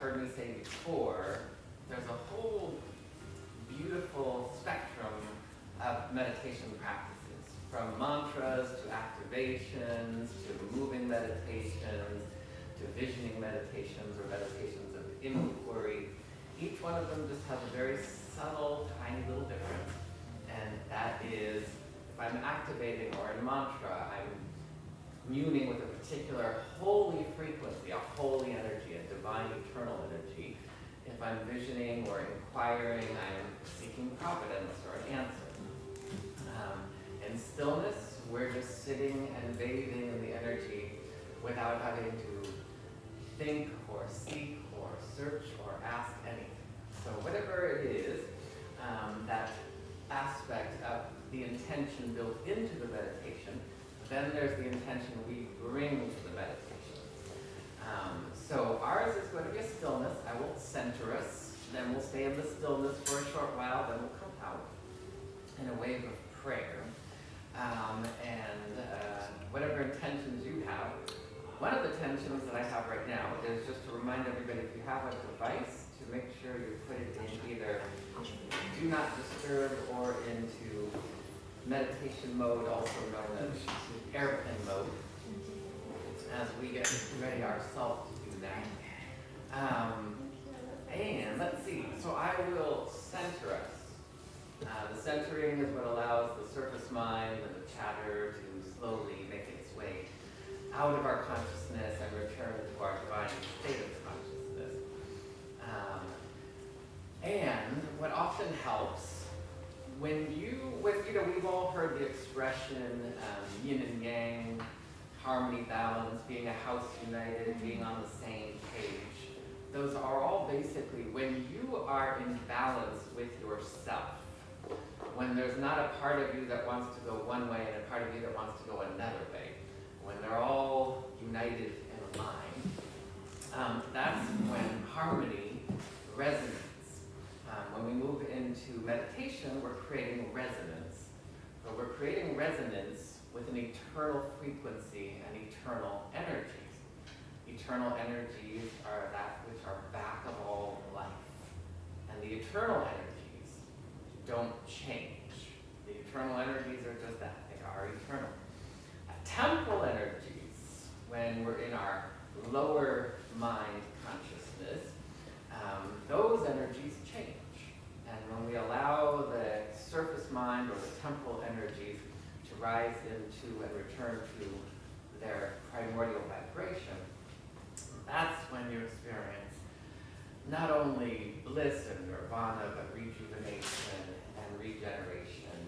heard me say before, there's a whole beautiful spectrum of meditation practices, from mantras to activations to moving meditations to visioning meditations or meditations of inquiry. Each one of them just has a very subtle, tiny little difference, and that is, if I'm activating or in mantra, I'm communing with a particular holy frequency, a holy energy, a divine eternal energy. If I'm visioning or inquiring, I'm seeking providence or an answer. In stillness, we're just sitting and bathing in the energy without having to think or seek or search or ask anything. So whatever it is, that aspect of the intention built into the meditation, then there's the intention we bring to the meditation. So ours is going to be a stillness. I will center us, then we'll stay in the stillness for a short while, then we'll come out in a wave of prayer. Whatever intentions you have, one of the tensions that I have right now is just to remind everybody, if you have a device, to make sure you put it in either do not disturb or into meditation mode, also known as airplane mode, as we get ready ourselves to do that. And let's see, so I will center us. The centering is what allows the surface mind and the chatter to slowly make its way out of our consciousness and return to our divine state of consciousness. And what often helps, we've all heard the expression yin and yang, harmony, balance, being a house united, being on the same page. Those are all basically when you are in balance with yourself, when there's not a part of you that wants to go one way and a part of you that wants to go another way, when they're all united and aligned, that's when harmony resonates. When we move into meditation, we're creating resonance. But we're creating resonance with an eternal frequency and eternal energies. Eternal energies are that which are back of all life. And the eternal energies don't change. The eternal energies are just that. They are eternal. Temporal energies, when we're in our lower mind consciousness, those energies change. And when we allow the surface mind or the temporal energies to rise into and return to their primordial vibration, that's when you experience not only bliss and nirvana, but rejuvenation and regeneration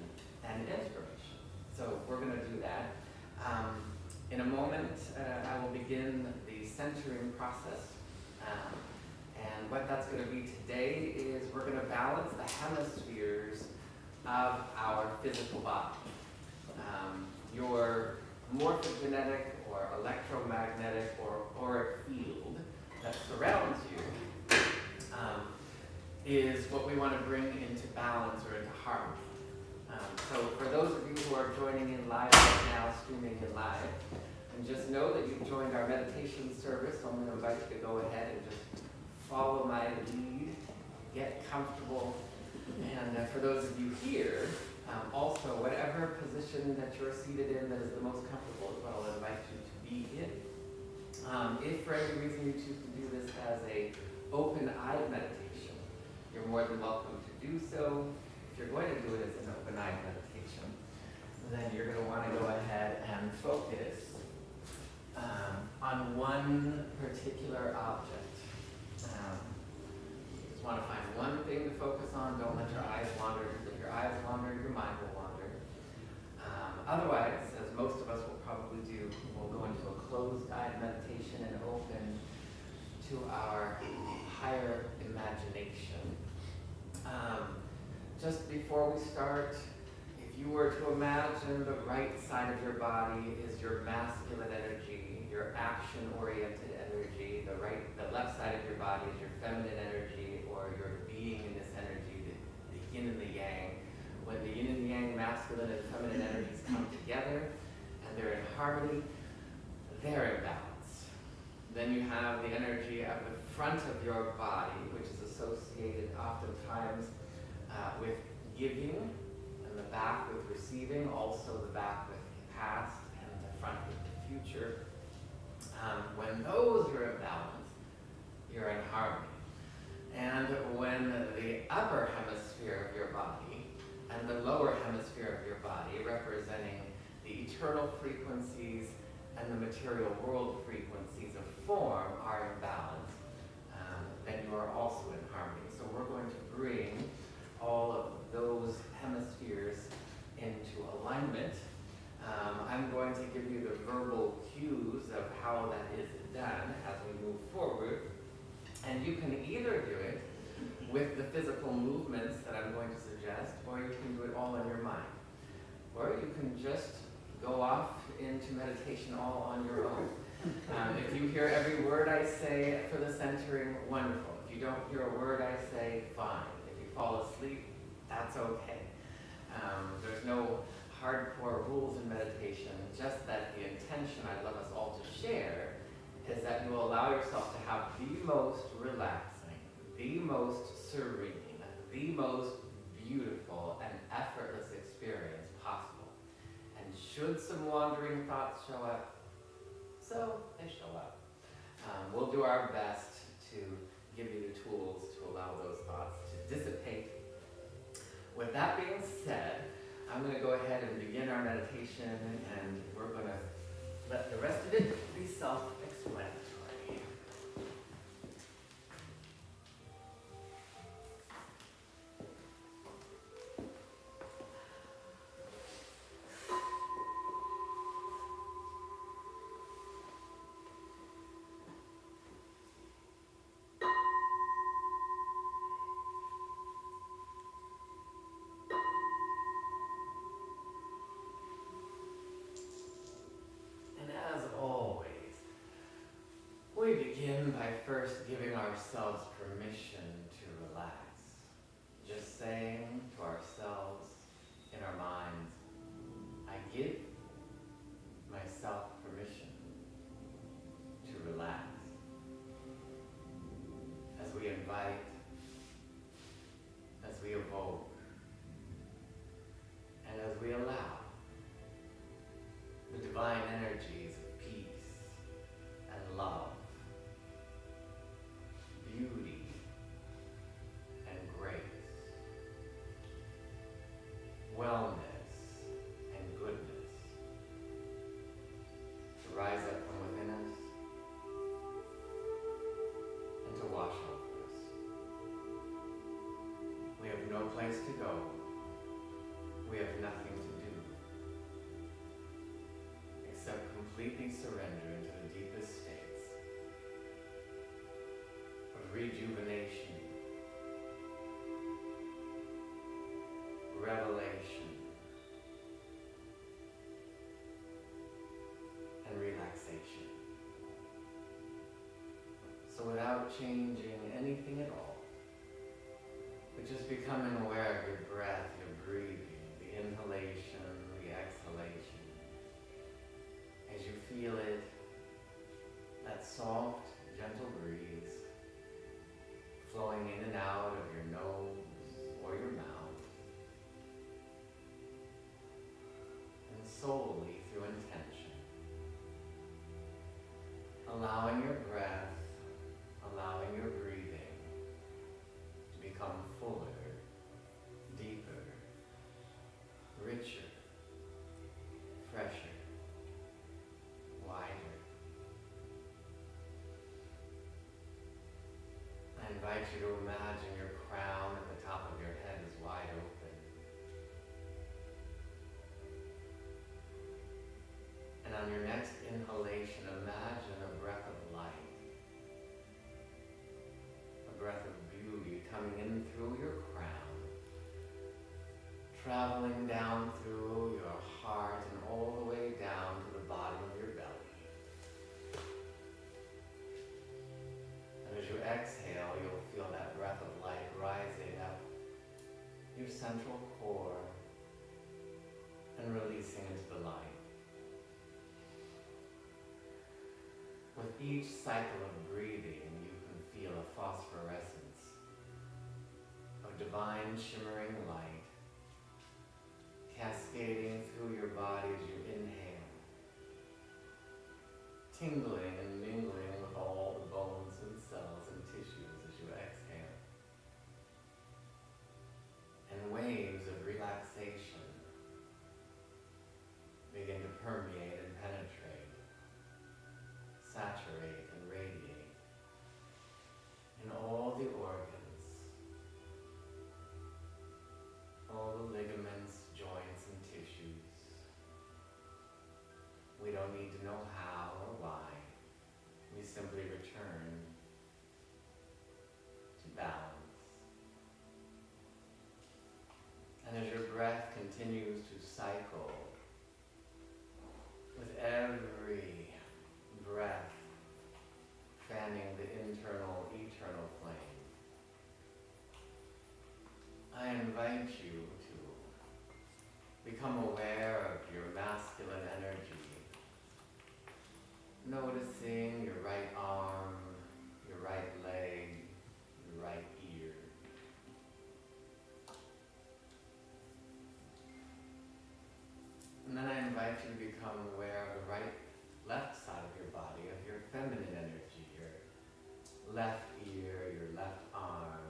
and inspiration. So we're going to do that. In a moment, I will begin the centering process. And what that's going to be today is we're going to balance the hemispheres of our physical body. Your morphogenetic or electromagnetic or auric field that surrounds you is what we want to bring into balance or into harmony. So for those of you who are joining in live right now, streaming in live, and just know that you've joined our meditation service, so I'm going to invite you to go ahead and just follow my lead, get comfortable. And for those of you here, also whatever position that you're seated in that is the most comfortable is what I'll invite you to be in. If for any reason you choose to do this as a open-eyed meditation, you're more than welcome to do so. If you're going to do it as an open-eyed meditation, then you're going to want to go ahead and focus on one particular object. You just want to find one thing to focus on. Don't let your eyes wander, because if your eyes wander, your mind will wander. Otherwise, as most of us will probably do, we'll go into a closed-eyed meditation and open to our higher imagination. Just before we start, if you were to imagine the right side of your body is your masculine energy, your action-oriented energy, the left side of your body is your feminine energy, or your being in this energy, the yin and the yang. When the yin and the yang, masculine and feminine energies come together and they're in harmony, they're in balance. Then you have the energy of the front of your body, which is associated oftentimes with giving, and the back with receiving, also the back with the past, and the front with the future. When those are in balance, you're in harmony. And when the upper hemisphere of your body and the lower hemisphere of your body, representing the eternal frequencies and the material world frequencies of form, are in balance, then you are also in harmony. So we're going to bring all of those hemispheres into alignment. I'm going to give you the verbal cues of how that is done as we move forward. And you can either do it with the physical movements that I'm going to suggest, or you can do it all in your mind. Or you can just go off into meditation all on your own. If you hear every word I say for the centering, wonderful. If you don't hear a word I say, fine. If you fall asleep, that's okay. There's no hardcore rules in meditation, just that the intention I'd love us all to share is that you will allow yourself to have the most relaxing, the most serene, the most beautiful and effortless experience possible. And should some wandering thoughts show up, so they show up. We'll do our best to give you the tools to allow those thoughts to dissipate. With that being said, I'm going to go ahead and begin our meditation, and we're going to let the rest of it be self-explanatory. We begin by first giving ourselves permission to relax. Just saying to ourselves in our minds, I give myself permission to relax. As we invite, as we evoke, and as we allow the divine energies of peace and love, beauty and grace, wellness and goodness to rise up from within us and to wash over us. We have no place to go. We have nothing to do except completely surrender into the deepest states of rejuvenation, revelation, and relaxation. So without changing anything at all, but just becoming aware of your breath, your breathing, the inhalation, the exhalation. As you feel it, that soft, gentle breeze flowing in and out of your nose or your mouth, and solely through intention, allowing your breath, allowing your breathing to become fuller, deeper, richer, fresher, wider. I invite you to imagine your crown at the top of your head is wide open. And on your next inhalation, imagine a breath of light, a breath of beauty coming in through your crown, traveling down through your heart and all the way down to the bottom of your belly. And as you exhale, you'll feel that breath of light rising up your central core and releasing into the light. With each cycle of breathing, you can feel a phosphorescence of divine shimmering light cascading through your body as you inhale, tingling and mingling with all the bones and cells and tissues as you exhale. And waves of relaxation begin to permeate and penetrate, saturate and radiate in all the organs, all the ligaments, joints, and tissues. We don't need to know how or why. We simply return to balance. And as your breath continues to cycle, with every breath fanning the internal, eternal flame, I invite you to become aware of your masculine energy, noticing your right arm, your right leg, your right ear. And then I invite you to become aware of the left side of your body, of your feminine energy, your left ear, your left arm,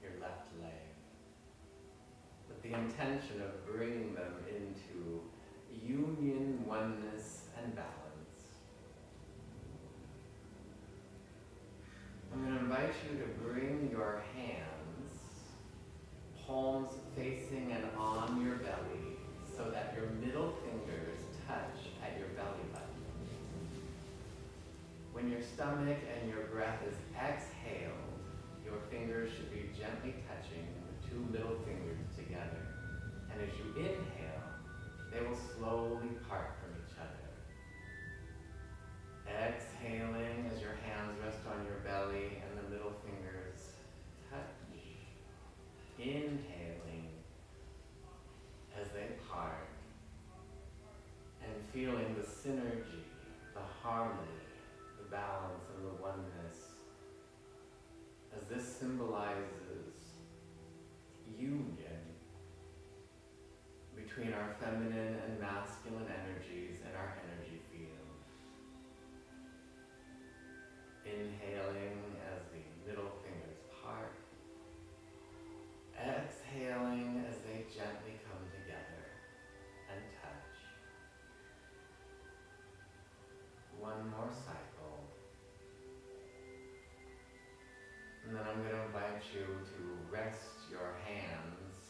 your left leg, with the intention of bringing them into union, oneness, and balance. I'm going to invite you to bring your hands, palms facing and on your belly, so that your middle fingers touch at your belly button. When your stomach and your breath is exhaled, your fingers should be gently touching the two middle fingers together. And as you inhale, they will slowly part from each other. Exhaling as your hands rest on your belly and the middle fingers touch. Inhaling as they part, and feeling the synergy, the harmony, the balance, and the oneness, as this symbolizes union between our feminine and masculine energies in our energy field. Inhaling as the middle fingers part, exhaling as they gently come together and touch. One more cycle. And then I'm going to invite you to rest your hands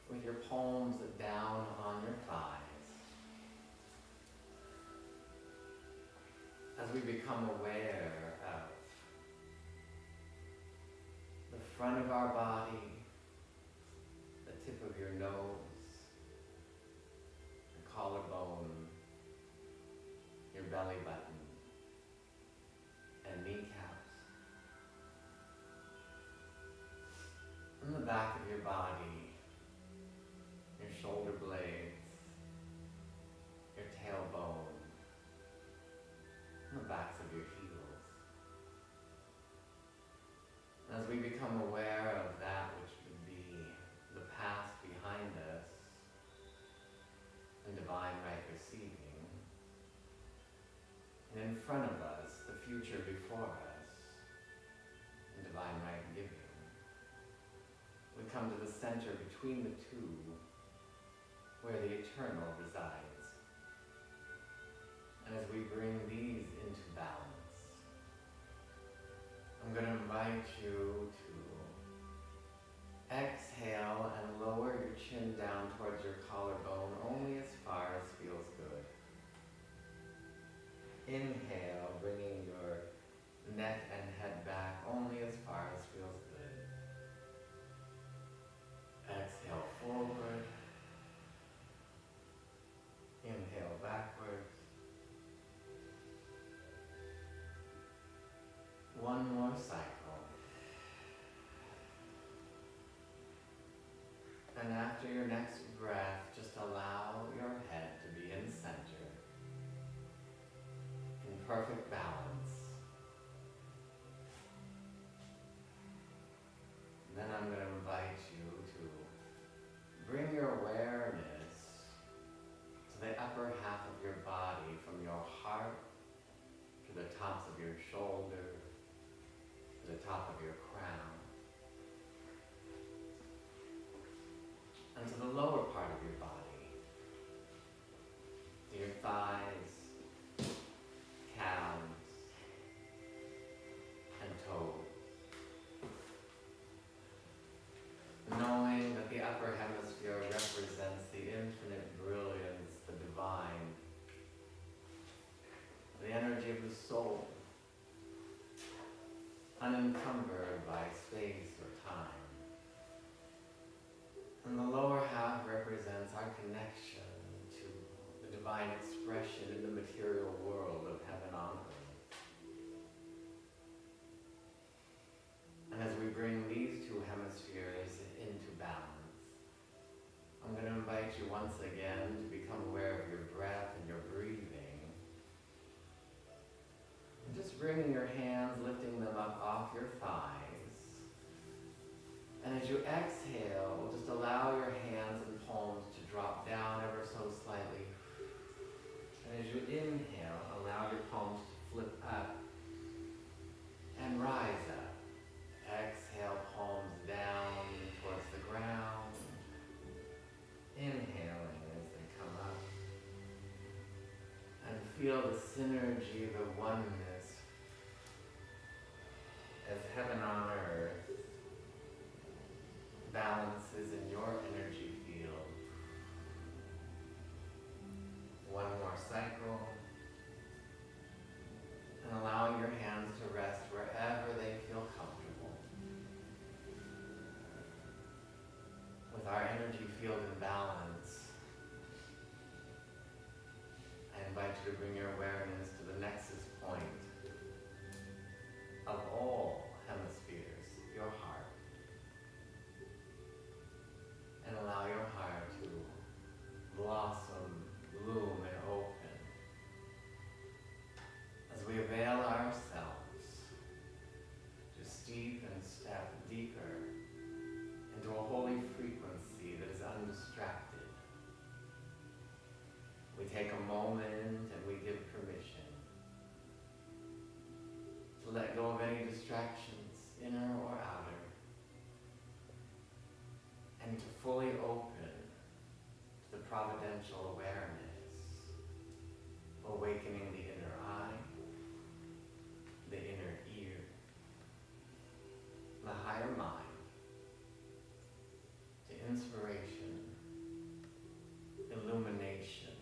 with your palms down on your thighs. As we become aware of the front of our body, the tip of your nose, your collarbone, your belly button, and kneecaps. And the back of your body, your shoulder blades, your tailbone, and the backs of your heels. As we become aware of that which would be the past behind us and divine right receiving, and in front of us, the future before us and divine right giving, we come to the center between the two where the eternal resides. And as we bring these into balance, I'm going to invite you to exhale and lower your chin down towards your collarbone only as far as feels good. Inhale, bringing your neck and head back only as far as feels good. Exhale forward. Inhale backwards. One more cycle. And after your next breath, just allow your head to be in center, in perfect balance, unencumbered by space or time. And the lower half represents our connection to the divine expression in the material world of heaven on earth. And as we bring these two hemispheres into balance, I'm going to invite you once again to become aware of your breath and your breathing. And just bringing your hands, lifting them up off your thighs. And as you exhale, just allow your hands and palms to drop down ever so slightly. And as you inhale, allow your palms to flip up and rise up. Exhale, palms down towards the ground. Inhaling as they come up. And feel the synergy, the oneness as heaven on earth balances in your energy field. One more cycle. And allowing your hands to rest wherever they feel comfortable. With our energy field in balance, I invite you to bring your awareness to the nexus point of all hemispheres, your heart. And allow your heart to blossom, bloom, and open as we avail ourselves to steep and step deeper into a holy frequency that is undistracted. We take a moment and we give permission to let go of any distractions, inner or outer, and to fully open to the providential awareness, awakening the inner eye, the inner ear, the higher mind, to inspiration, illumination,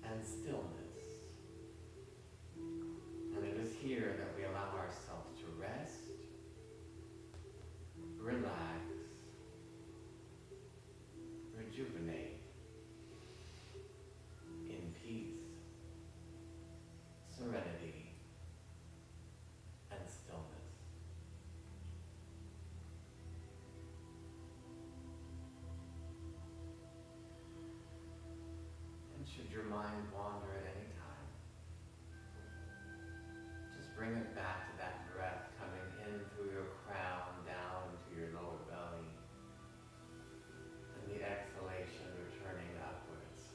and stillness. And it is here that we allow ourselves to rest, relax, rejuvenate in peace, serenity, and stillness. And should your mind wander at any time, just bring it back to that breath coming in through your crown, down into your lower belly, and the exhalation returning upwards.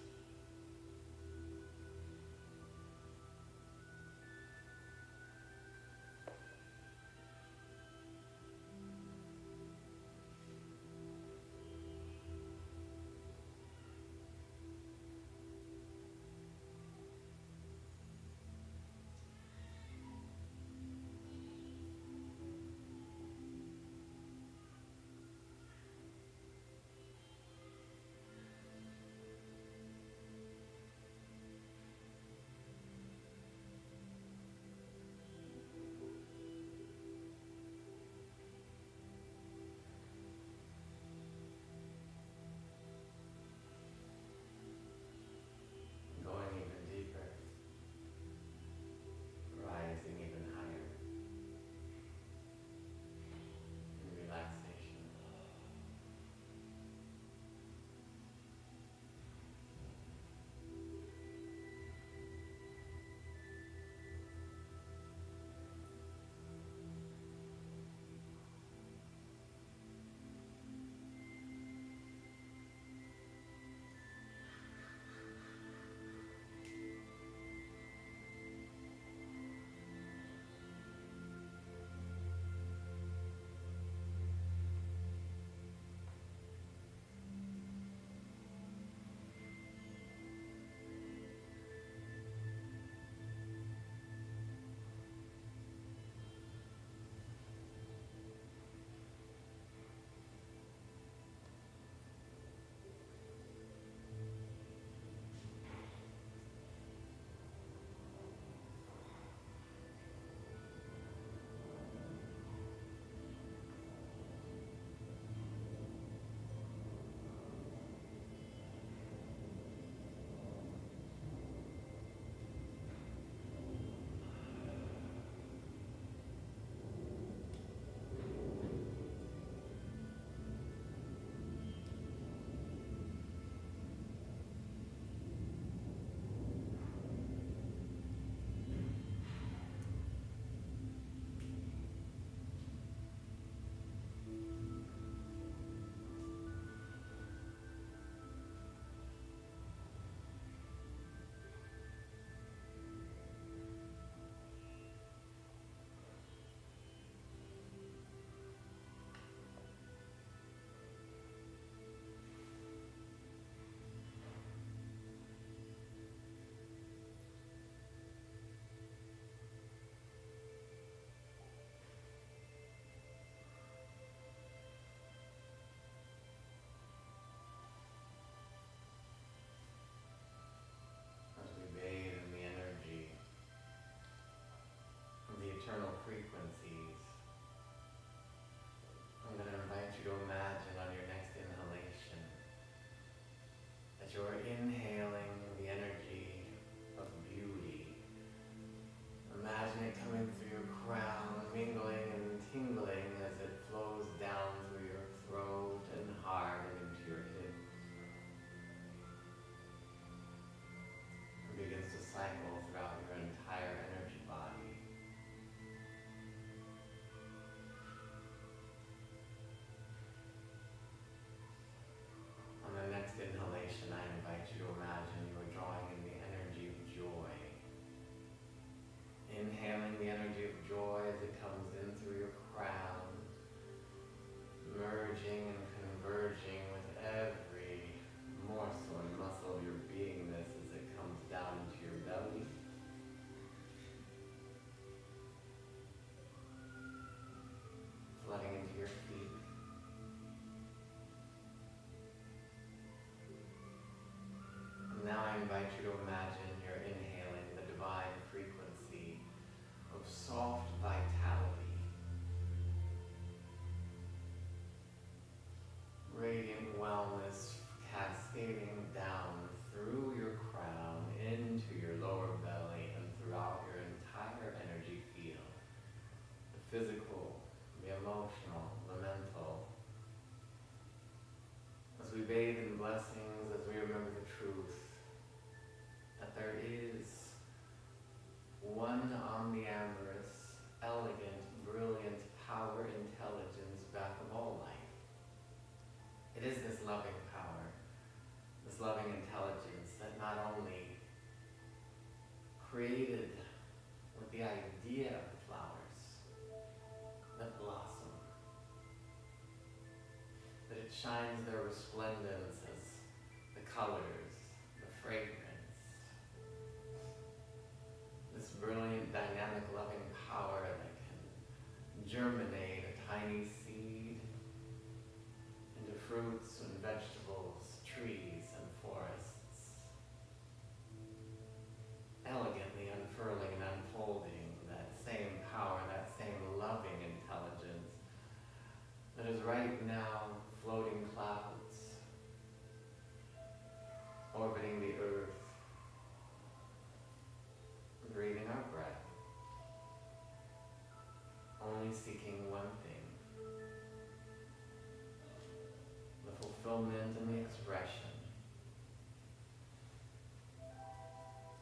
physical, the emotional, the mental. As we bathe in blessings, as we remember the truth, that there is one omniamorous, elegant, brilliant power, intelligence back of all life. It is this loving power, this loving intelligence that not only created with the idea of the flowers that blossom, but it shines their resplendence as the colors, the fragrance, this brilliant, dynamic, loving power that can germinate a tiny seed into fruits and vegetables, trees and forests, elegantly unfurling and unfolding that same power, that same loving intelligence that is right now floating clouds, orbiting the earth, breathing our breath, only seeking one thing: the fulfillment and the expression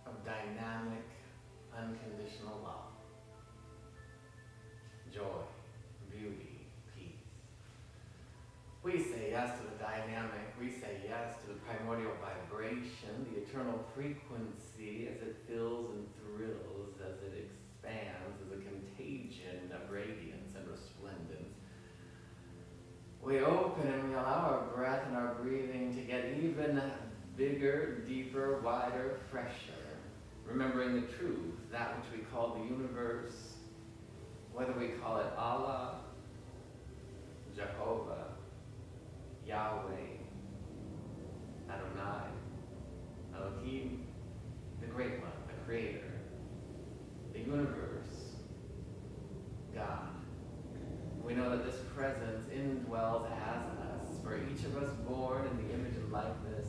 of dynamic, unconditional love, joy, beauty, peace. We say yes to the dynamic, we say yes to the primordial vibration, the eternal frequency as it fills and thrills, as it expands, as a contagion of radiance and resplendence. We open and we allow our breath and our breathing to get even bigger, deeper, wider, fresher, remembering the truth, that which we call the universe, whether we call it Allah, Jehovah, Yahweh, Adonai, Elohim, the Great One, the Creator, the universe, God. We know that this presence indwells as us, for each of us born in the image and likeness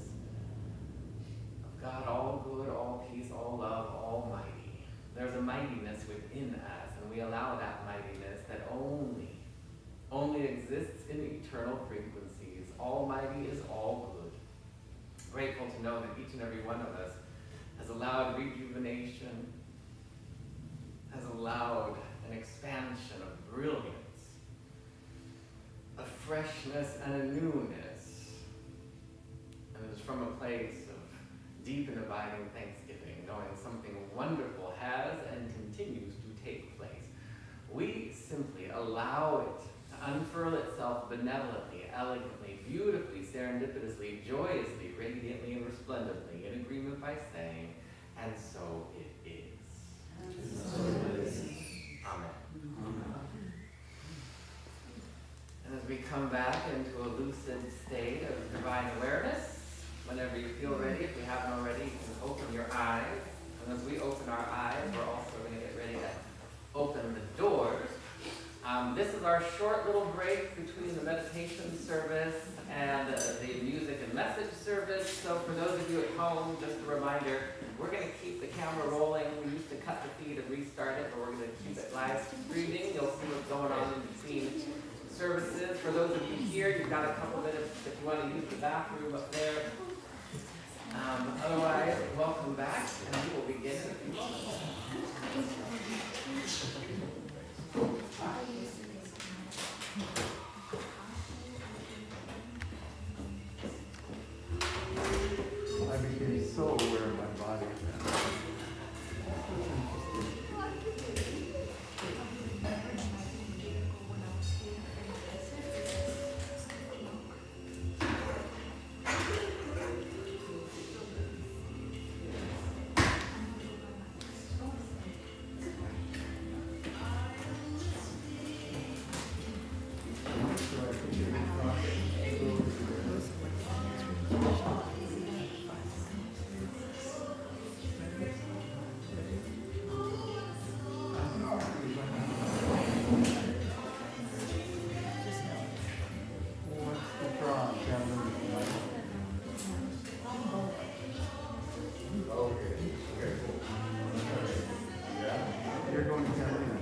of God, all good, all peace, all love, almighty. There's a mightiness within us, and we allow that mightiness that only exists in eternal frequencies. Almighty is all good. Grateful to know that each and every one of us has allowed rejuvenation, has allowed an expansion of brilliance, a freshness and a newness. And it is from a place of deep and abiding thanksgiving, knowing something wonderful has and continues to take place. We simply allow it to unfurl itself benevolently, elegantly, beautifully, serendipitously, joyously, radiantly, and resplendently, in agreement by saying, and so it is. And so it is. Amen. And as we come back into a lucid state of divine awareness, whenever you feel ready, if you haven't already, you can open your eyes. And as we open our eyes, we're also going to get ready to open the doors. This is our short little break between the meditation service and the music and message service. So for those of you at home, just a reminder, we're going to keep the camera rolling. We used to cut the feed and restart it, but we're going to keep it live streaming. You'll see what's going on in between services. For those of you here, you've got a couple minutes if you want to use the bathroom up there. Otherwise, welcome back, and we will begin in a few moments. I became so aware of my body then. You're going to Carolina.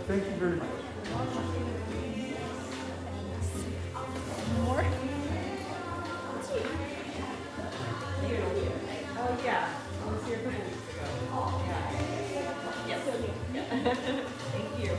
Thank you very much. More? Oh, yeah. I was here a couple weeks ago. Yeah. Yes. Yeah. Thank you.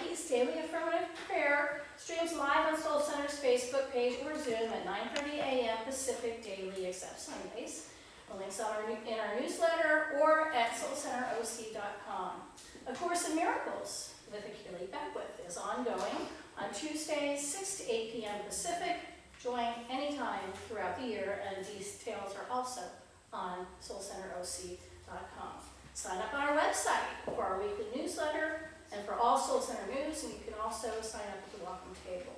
Keith's Daily Affirmative Prayer streams live on Soul Center's Facebook page or Zoom at 9:30 a.m. Pacific daily, except Sundays. The links are in our newsletter or at soulcenteroc.com. A Course in Miracles with Achille Beckwith is ongoing on Tuesdays, 6 to 8 p.m. Pacific. Join anytime throughout the year, and details are also on soulcenteroc.com. Sign up on our website for our weekly newsletter and for all Soul Center news, and you can also sign up at the welcome table.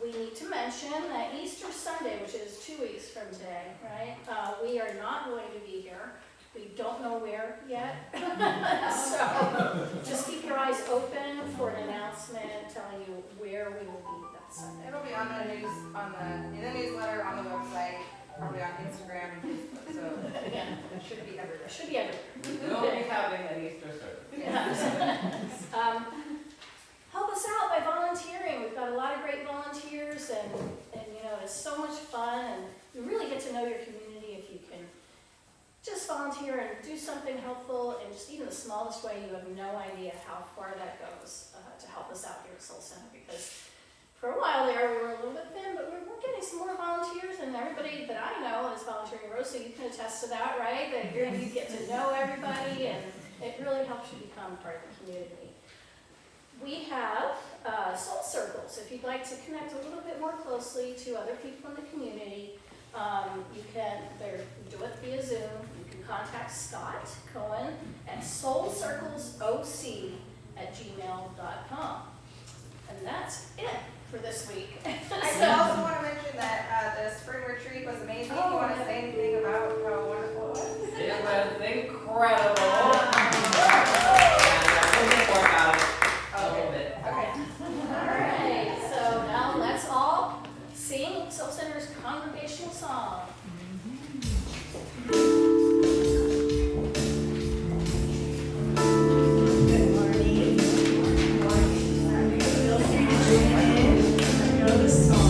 We need to mention that Easter Sunday, which is 2 weeks from today, right? We are not going to be here. We don't know where yet. So just keep your eyes open for an announcement telling you where we will be that Sunday. It'll be on the news, in the newsletter, on the website, probably on Instagram and Facebook, so Yeah. it should be everywhere. It should be everywhere. We'll be having an Easter service. Help us out by volunteering. We've got a lot of great volunteers, and you know, it's so much fun, and you really get to know your community if you can just volunteer and do something helpful in just even the smallest way. You have no idea how far that goes to help us out here at Soul Center, because for a while there we were a little bit thin, but we're getting some more volunteers, and everybody that I know is volunteering. Rosa, you can attest to that, right? That you get to know everybody, and it really helps you become part of the community. We have soul circles. If you'd like to connect a little bit more closely to other people in the community, you do it via Zoom. You can contact Scott Cohen at soulcirclesoc@gmail.com. And that's it for this week. I also want to mention that the spring retreat was amazing. Do you want to say anything about how wonderful it was? It was incredible. We'll get more about it a little bit. Okay. All right, so now let's all sing Soul Center's congregational song. Good morning. Feel free to join in. You know the song.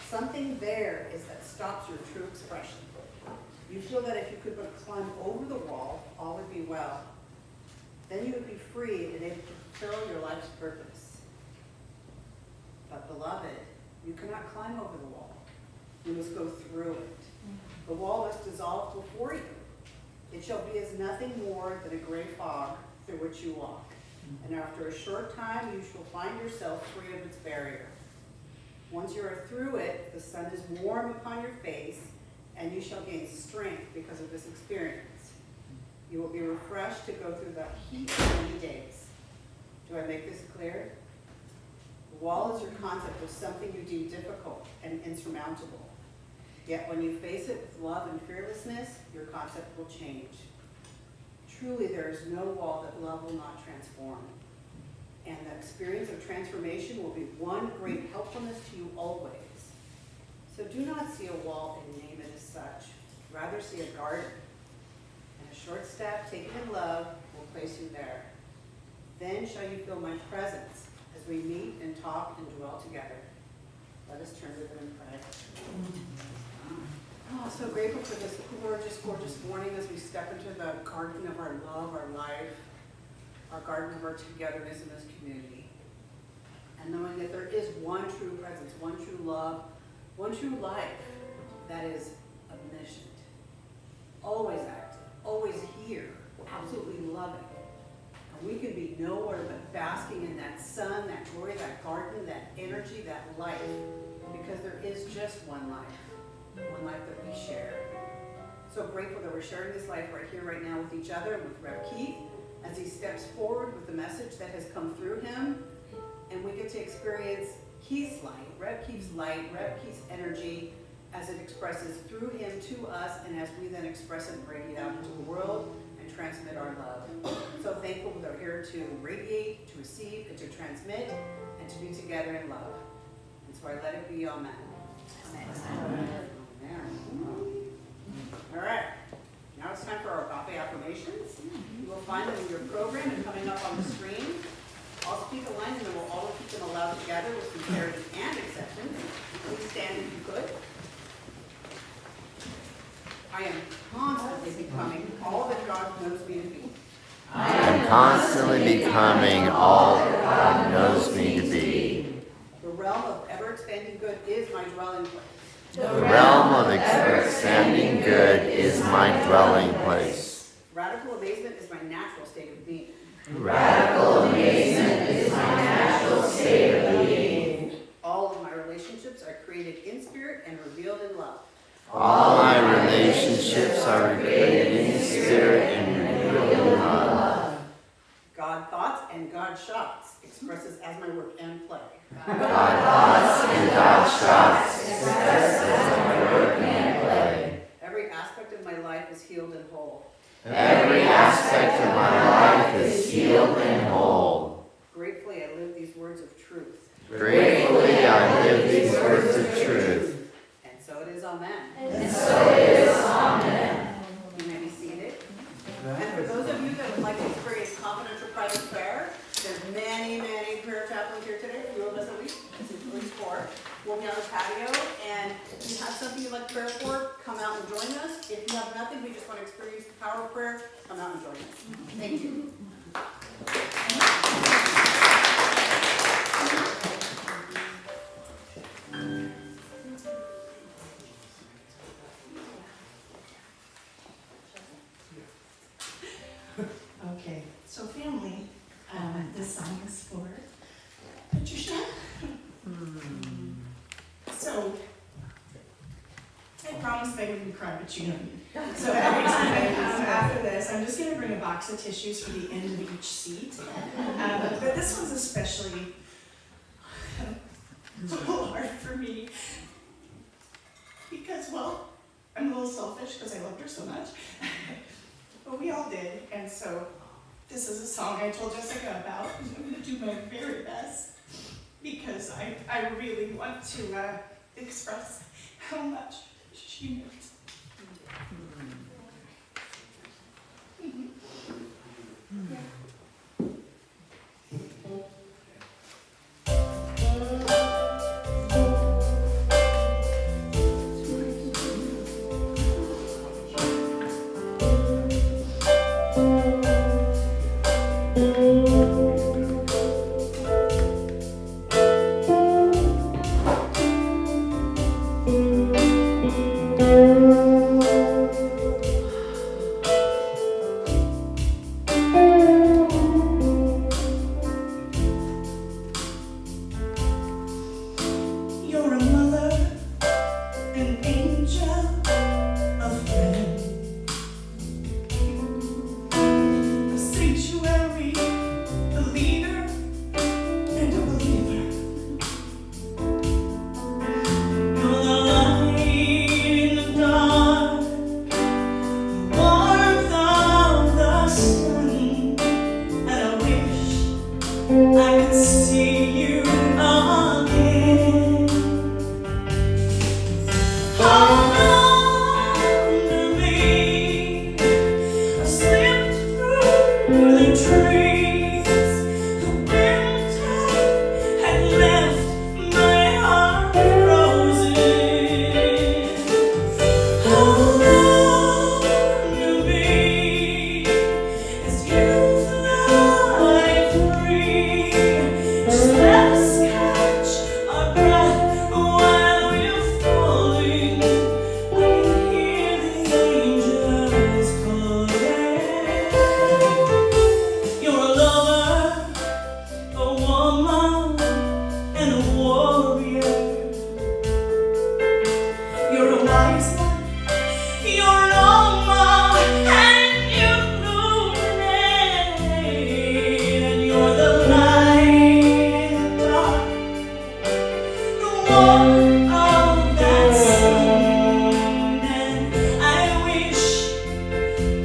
Something there is that stops your true expression. You feel that if you could but climb over the wall, all would be well. Then you would be free and able to fulfill your life's purpose. But beloved, you cannot climb over the wall. You must go through it. The wall must dissolve before you. It shall be as nothing more than a gray fog through which you walk. And after a short time, you shall find yourself free of its barrier. Once you are through it, the sun is warm upon your face, and you shall gain strength because of this experience. You will be refreshed to go through the heat of many days. Do I make this clear? The wall is your concept of something you deem difficult and insurmountable. Yet when you face it with love and fearlessness, your concept will change. Truly, there is no wall that love will not transform. And the experience of transformation will be one great helpfulness to you always. So do not see a wall and name it as such. Rather see a garden. And a short step taken in love will place you there. Then shall you feel my presence as we meet and talk and dwell together. Let us turn to them and pray. Oh, so grateful for this gorgeous morning as we step into the garden of our love, our life, our garden of our togetherness in this community. And knowing that there is one true presence, one true love, one true life that is omniscient, always active, always here, absolutely loving. And we can be nowhere but basking in that sun, that glory, that garden, that energy, that life, because there is just one life that we share. So grateful that we're sharing this life right here, right now with each other and with Rev Keith as he steps forward with the message that has come through him. And we get to experience Keith's light, Rev Keith's light, Rev Keith's energy as it expresses through him to us, and as we then express it and radiate out into the world and transmit our love. So thankful that we're here to radiate, to receive, and to transmit, and to be together in love. And so I let it be, amen. Amen. Amen. All right, now it's time for our agape affirmations. You will find them in your program and coming up on the screen. I'll speak a line and then we'll all keep them aloud together with sincerity and acceptance. Please stand if you could. I am constantly becoming all that God knows me to be. I am constantly becoming all that God knows me to be. The realm of ever-expanding good is my dwelling place. The realm of expanding good is my dwelling place. Radical amazement is my natural state of being. Radical amazement is my natural state of being. All of my relationships are created in spirit and revealed in love. All my relationships are created in spirit and revealed in love. God thoughts and God shots expresses as my work and play. God thoughts and God shots express as my work and play. Every aspect of my life is healed and whole. Every aspect of my life is healed and whole. Gratefully, I live these words of truth. Gratefully, I live these words of truth. And so it is, amen. And so it is, amen. You may be seated. And for those of you that would like to experience confidential private prayer, there's many prayer chaplains here today, a few of us at least, at least 4. We'll be on the patio, and if you have something you'd like prayer for, come out and join us. If you have nothing, we just want to experience the power of prayer, come out and join us. Thank you. Okay, so family, this song is for Patricia. So, I promised I wouldn't cry, but you know me. So every time I come after this, I'm just going to bring a box of tissues for the end of each seat. But this one's especially a little hard for me because, well, I'm a little selfish because I loved her so much. But we all did, and so this is a song I told Jessica about. I'm going to do my very best because I really want to express how much she meant. You're a mother, an angel, a friend, a sanctuary, a leader, and a believer. You're the light in the dark, the warmth of the sun, and I wish I could see you again. Hold on to me. I slipped through the trees. The winter had left my heart frozen. Hold on to me as you fly free. Just let us catch our breath while we're falling. I can hear the angels calling. You're a lover, a woman, and a warrior. You're a wise one, you're an Alma, and you illuminate. And you're the light in the dark, the warmth of that sun. And I wish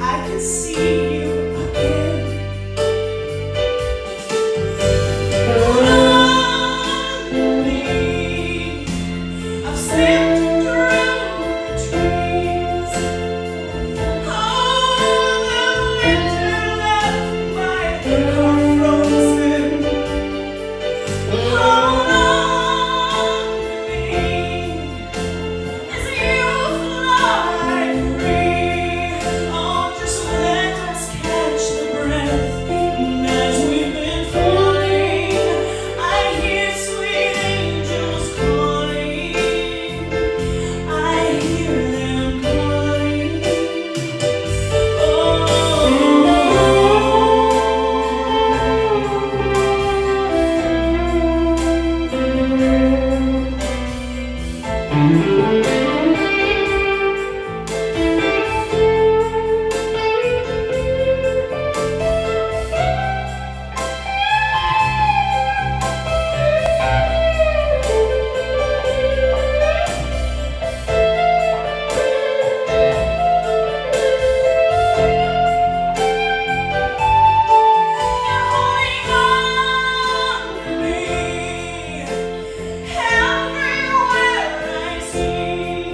I could see you again. Hold on to me. I've slipped through the trees. Oh, the winter left my heart frozen. Hold on to me as you fly free. Oh, just let us catch the breath. And as we've been falling, I hear sweet angels calling. I hear them calling. You're holding on to me everywhere I see.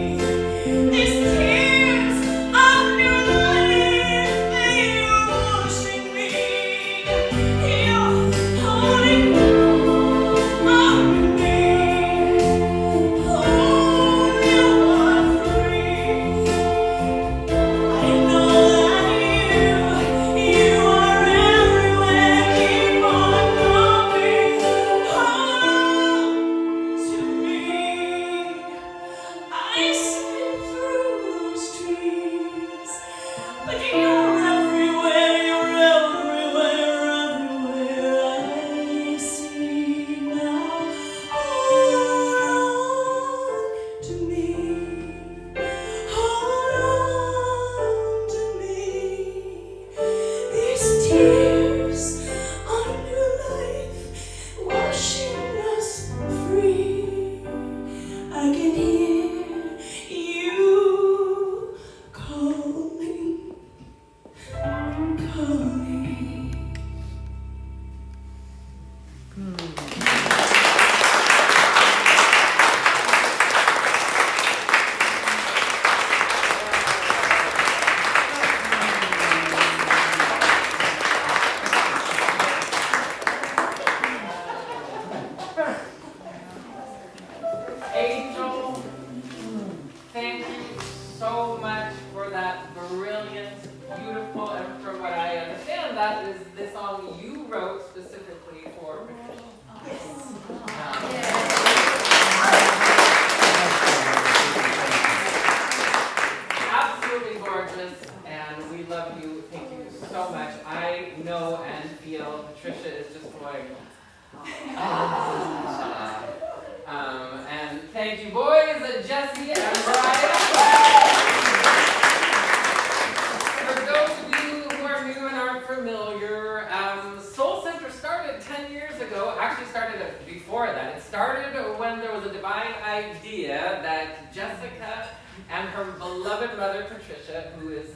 idea that Jessica and her beloved mother, Patricia, who is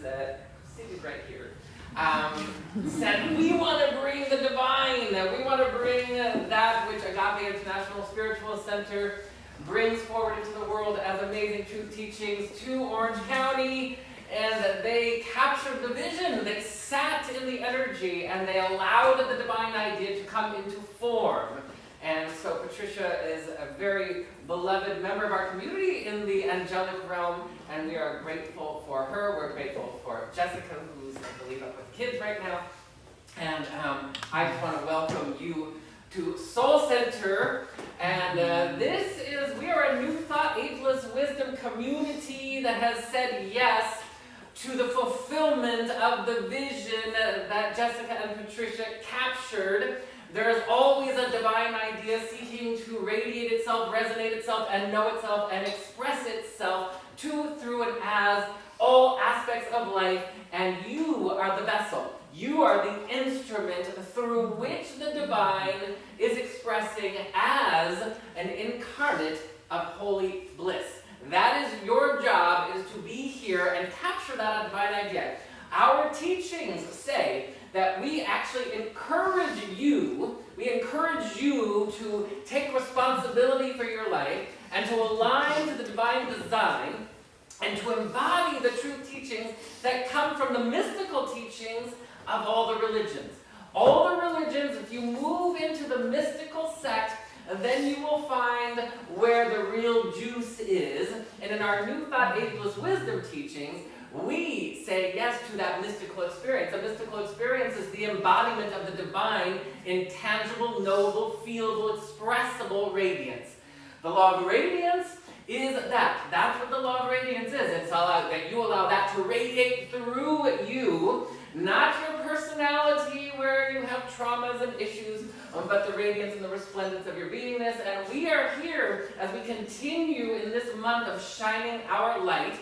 seated right here, said, we want to bring the divine. We want to bring that which Agape International Spiritual Center brings forward into the world as amazing truth teachings to Orange County. And they captured the vision. They sat in the energy and they allowed the divine idea to come into form. And so Patricia is a very beloved member of our community in the angelic realm, and we are grateful for her. We're grateful for Jessica, who's, I believe, up with kids right now. And I just want to welcome you to Soul Center. And we are a New Thought, Ageless Wisdom community that has said yes to the fulfillment of the vision that Jessica and Patricia captured. There is always a divine idea seeking to radiate itself, resonate itself, and know itself, and express itself to, through, and as all aspects of life, and you are the vessel. You are the instrument through which the divine is expressing as an incarnate of holy bliss. That is your job, is to be here and capture that divine idea. Our teachings say that we actually encourage you to take responsibility for your life and to align to the divine design and to embody the true teachings that come from the mystical teachings of all the religions. All the religions, if you move into the mystical sect, then you will find where the real juice is. And in our New Thought, Ageless Wisdom teachings, we say yes to that mystical experience. A mystical experience is the embodiment of the divine in tangible, knowable, feelable, expressible radiance. The law of radiance is that. That's what the law of radiance is. It's that you allow that to radiate through you, not your personality where you have traumas and issues, but the radiance and the resplendence of your beingness. And we are here as we continue in this month of shining our light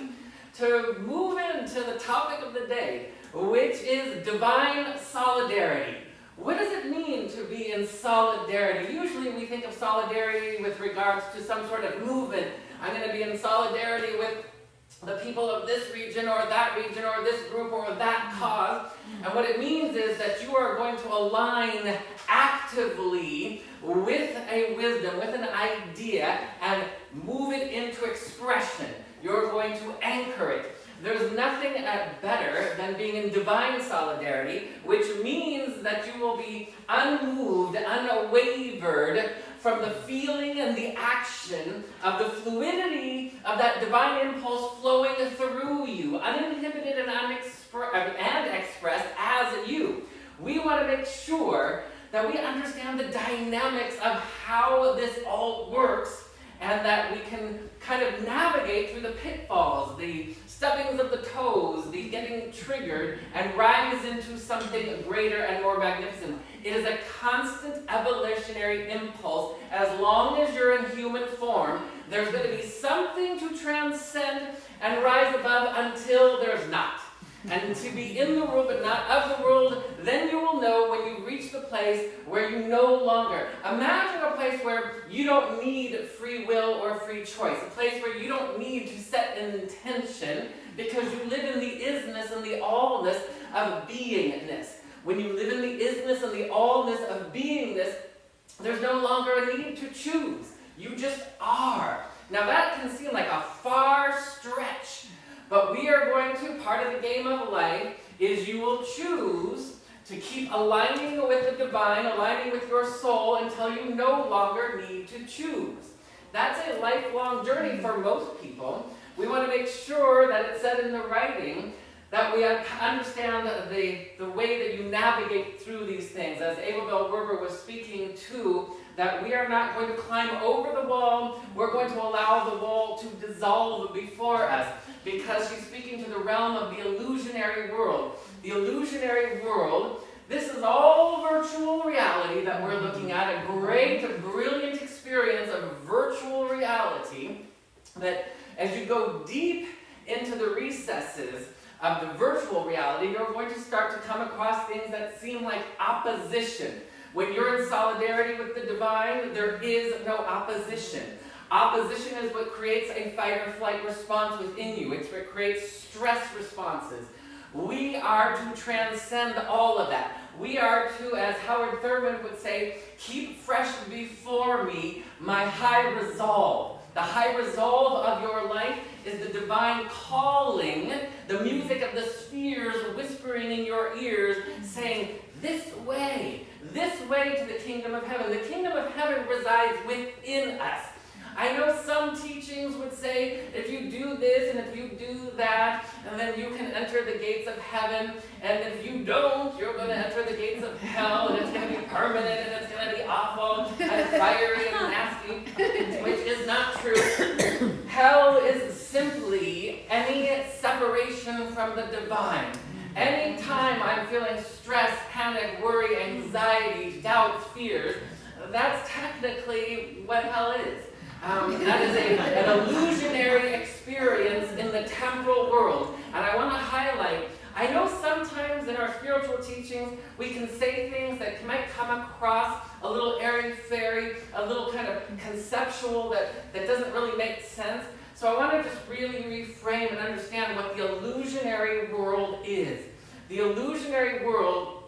to move into the topic of the day, which is divine solidarity. What does it mean to be in solidarity? Usually we think of solidarity with regards to some sort of movement. I'm going to be in solidarity with the people of this region or this group or that cause. And what it means is that you are going to align actively with a wisdom, with an idea, and move it into expression. You're going to anchor it. There's nothing better than being in divine solidarity, which means that you will be unmoved, unwavered from the feeling and the action of the fluidity of that divine impulse flowing through you, uninhibited and expressed as you. We want to make sure that we understand the dynamics of how this all works, and that we can kind of navigate through the pitfalls, the stubbings of the toes, the getting triggered, and rise into something greater and more magnificent. It is a constant evolutionary impulse. As long as you're in human form, there's going to be something to transcend and rise above until there's not. And to be in the world but not of the world, then you will know when you reach the place where you no longer. Imagine a place where you don't need free will or free choice. A place where you don't need to set an intention because you live in the isness and the allness of beingness. When you live in the isness and the allness of beingness, there's no longer a need to choose. You just are. Now that can seem like a far stretch. But we are going to, part of the game of life is you will choose to keep aligning with the divine, aligning with your soul until you no longer need to choose. That's a lifelong journey for most people. We want to make sure that it's said in the writing that we understand the way that you navigate through these things. As Abel Bell-Werber was speaking to, that we are not going to climb over the wall, we're going to allow the wall to dissolve before us, because she's speaking to the realm of the illusionary world. The illusionary world, this is all virtual reality that we're looking at, a great, brilliant experience of virtual reality, that as you go deep into the recesses of the virtual reality, you're going to start to come across things that seem like opposition. When you're in solidarity with the divine, there is no opposition. Opposition is what creates a fight or flight response within you. It's what creates stress responses. We are to transcend all of that. We are to, as Howard Thurman would say, keep fresh before me my high resolve. The high resolve of your life is the divine calling, the music of the spheres whispering in your ears, saying, this way to the kingdom of heaven. The kingdom of heaven resides within us. I know some teachings would say, if you do this and if you do that, and then you can enter the gates of heaven, and if you don't, you're going to enter the gates of hell, and it's going to be permanent, and it's going to be awful, and fiery and nasty, which is not true. Hell is simply any separation from the divine. Anytime I'm feeling stress, panic, worry, anxiety, doubts, fears, that's technically what hell is. That is an illusionary experience in the temporal world. And I want to highlight, I know sometimes in our spiritual teachings we can say things that might come across a little airy-fairy, a little kind of conceptual that doesn't really make sense. So I want to just really reframe and understand what the illusionary world is. The illusionary world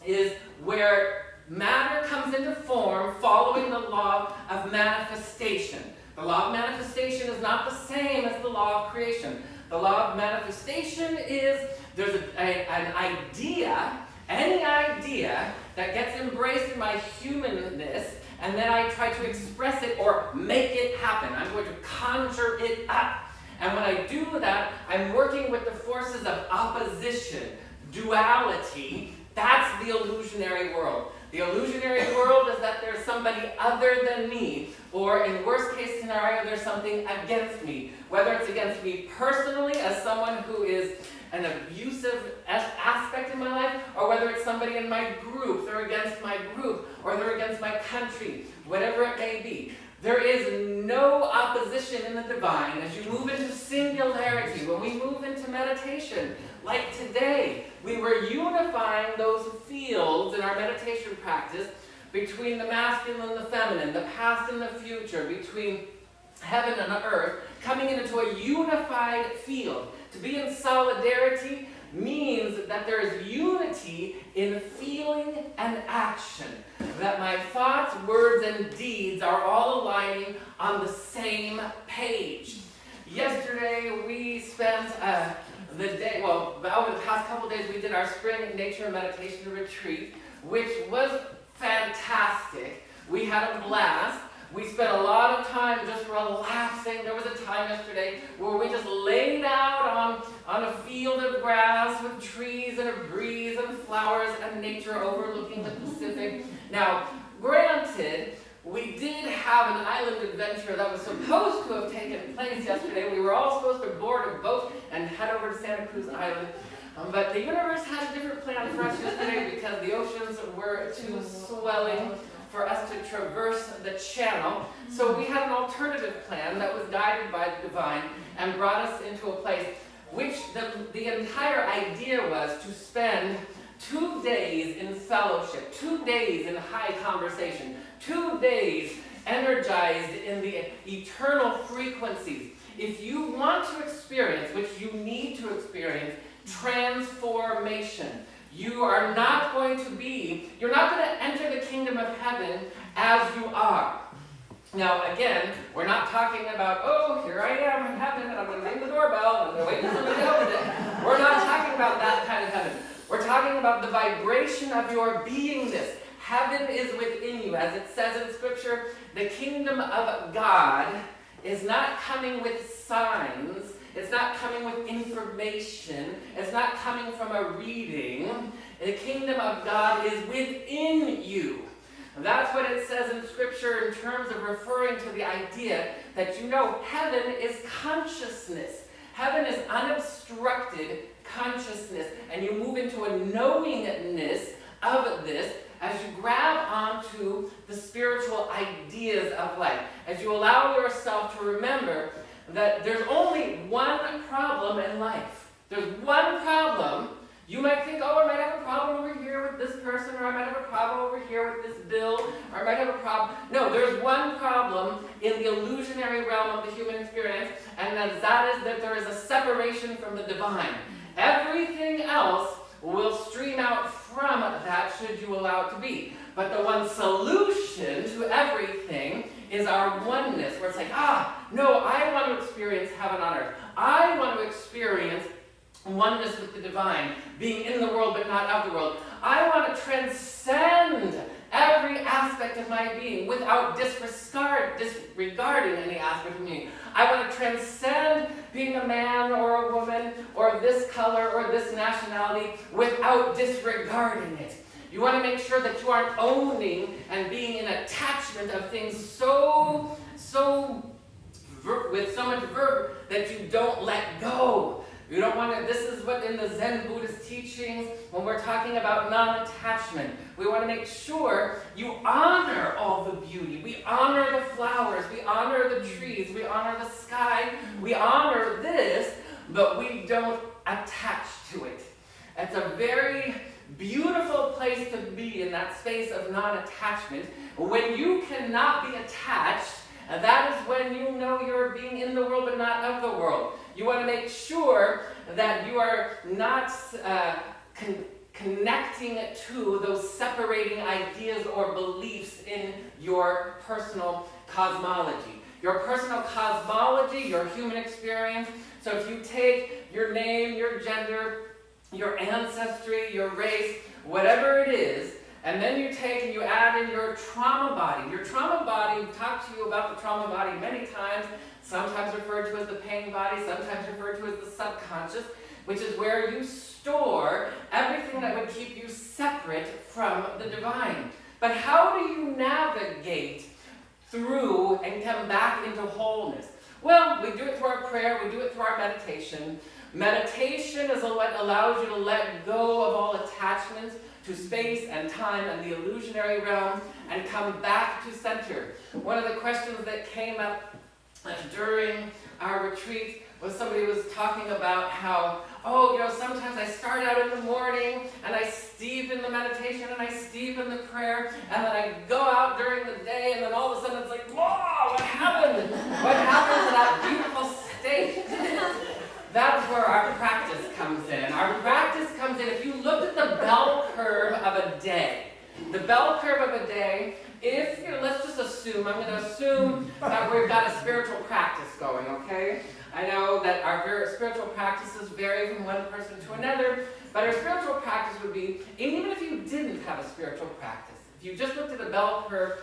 is where matter comes into form following the law of manifestation. The law of manifestation is not the same as the law of creation. The law of manifestation is there's an idea, any idea that gets embraced in my humanness, and then I try to express it or make it happen. I'm going to conjure it up. And when I do that, I'm working with the forces of opposition, duality. That's the illusionary world. The illusionary world is that there's somebody other than me, or in worst case scenario, there's something against me. Whether it's against me personally as someone who is an abusive aspect in my life, or whether it's somebody in my group, they're against my group, or they're against my country, whatever it may be. There is no opposition in the divine as you move into singularity. When we move into meditation, like today, we were unifying those fields in our meditation practice between the masculine and the feminine, the past and the future, between heaven and earth, coming into a unified field. To be in solidarity means that there is unity in feeling and action. That my thoughts, words, and deeds are all aligning on the same page. Yesterday we spent the day, well, over the past couple days we did our spring nature meditation retreat, which was fantastic. We had a blast. We spent a lot of time just relaxing. There was a time yesterday where we just laid out on a field of grass with trees and a breeze and flowers and nature overlooking the Pacific. Now, granted, we did have an island adventure that was supposed to have taken place yesterday. We were all supposed to board a boat and head over to Santa Cruz Island. But the universe had a different plan for us yesterday because the oceans were too swelling for us to traverse the channel. So we had an alternative plan that was guided by the divine and brought us into a place which the entire idea was to spend 2 days in fellowship, 2 days in high conversation, 2 days energized in the eternal frequencies. If you want to experience, which you need to experience, transformation, you're not going to enter the kingdom of heaven as you are. Now again, we're not talking about, oh, here I am in heaven and I'm going to ring the doorbell and I'm going to wait for somebody to open it. We're not talking about that kind of heaven. We're talking about the vibration of your beingness. Heaven is within you. As it says in Scripture, the kingdom of God is not coming with signs. It's not coming with information. It's not coming from a reading. The kingdom of God is within you. That's what it says in Scripture in terms of referring to the idea that heaven is consciousness. Heaven is unobstructed consciousness. And you move into a knowingness of this as you grab onto the spiritual ideas of life. As you allow yourself to remember that there's only one problem in life. There's one problem You might think, oh, I might have a problem over here with this person, or I might have a problem over here with this bill, or I might have a problem. No, there's one problem in the illusionary realm of the human experience, and that is that there is a separation from the divine. Everything else will stream out from that should you allow it to be. But the one solution to everything is our oneness, where it's like, no, I want to experience heaven on earth. I want to experience oneness with the divine, being in the world but not of the world. I want to transcend every aspect of my being without disregarding any aspect of me. I want to transcend being a man or a woman or this color or this nationality without disregarding it. You want to make sure that you aren't owning and being in attachment of things with so much verb that you don't let go. You don't want to, this is what in the Zen Buddhist teachings, when we're talking about non-attachment, we want to make sure you honor all the beauty. We honor the flowers, we honor the trees, we honor the sky, we honor this, but we don't attach to it. It's a very beautiful place to be in that space of non-attachment. When you cannot be attached, that is when you know you're being in the world but not of the world. You want to make sure that you are not connecting to those separating ideas or beliefs in your personal cosmology. Your personal cosmology, your human experience. So if you take your name, your gender, your ancestry, your race, whatever it is, and then you take and you add in your trauma body. Your trauma body, we've talked to you about the trauma body many times, sometimes referred to as the pain body, sometimes referred to as the subconscious, which is where you store everything that would keep you separate from the divine. But how do you navigate through and come back into wholeness? Well, we do it through our prayer, we do it through our meditation. Meditation is what allows you to let go of all attachments to space and time and the illusionary realm and come back to center. One of the questions that came up during our retreat was somebody was talking about how, sometimes I start out in the morning and I steep in the meditation and I steep in the prayer and then I go out during the day and then all of a sudden it's like, whoa, what happened? What happened to that beautiful state? That's where our practice comes in. Our practice comes in, if you looked at the bell curve of a day, let's just assume, I'm going to assume that we've got a spiritual practice going, okay? I know that our spiritual practices vary from one person to another, but our spiritual practice would be, and even if you didn't have a spiritual practice, if you just looked at a bell curve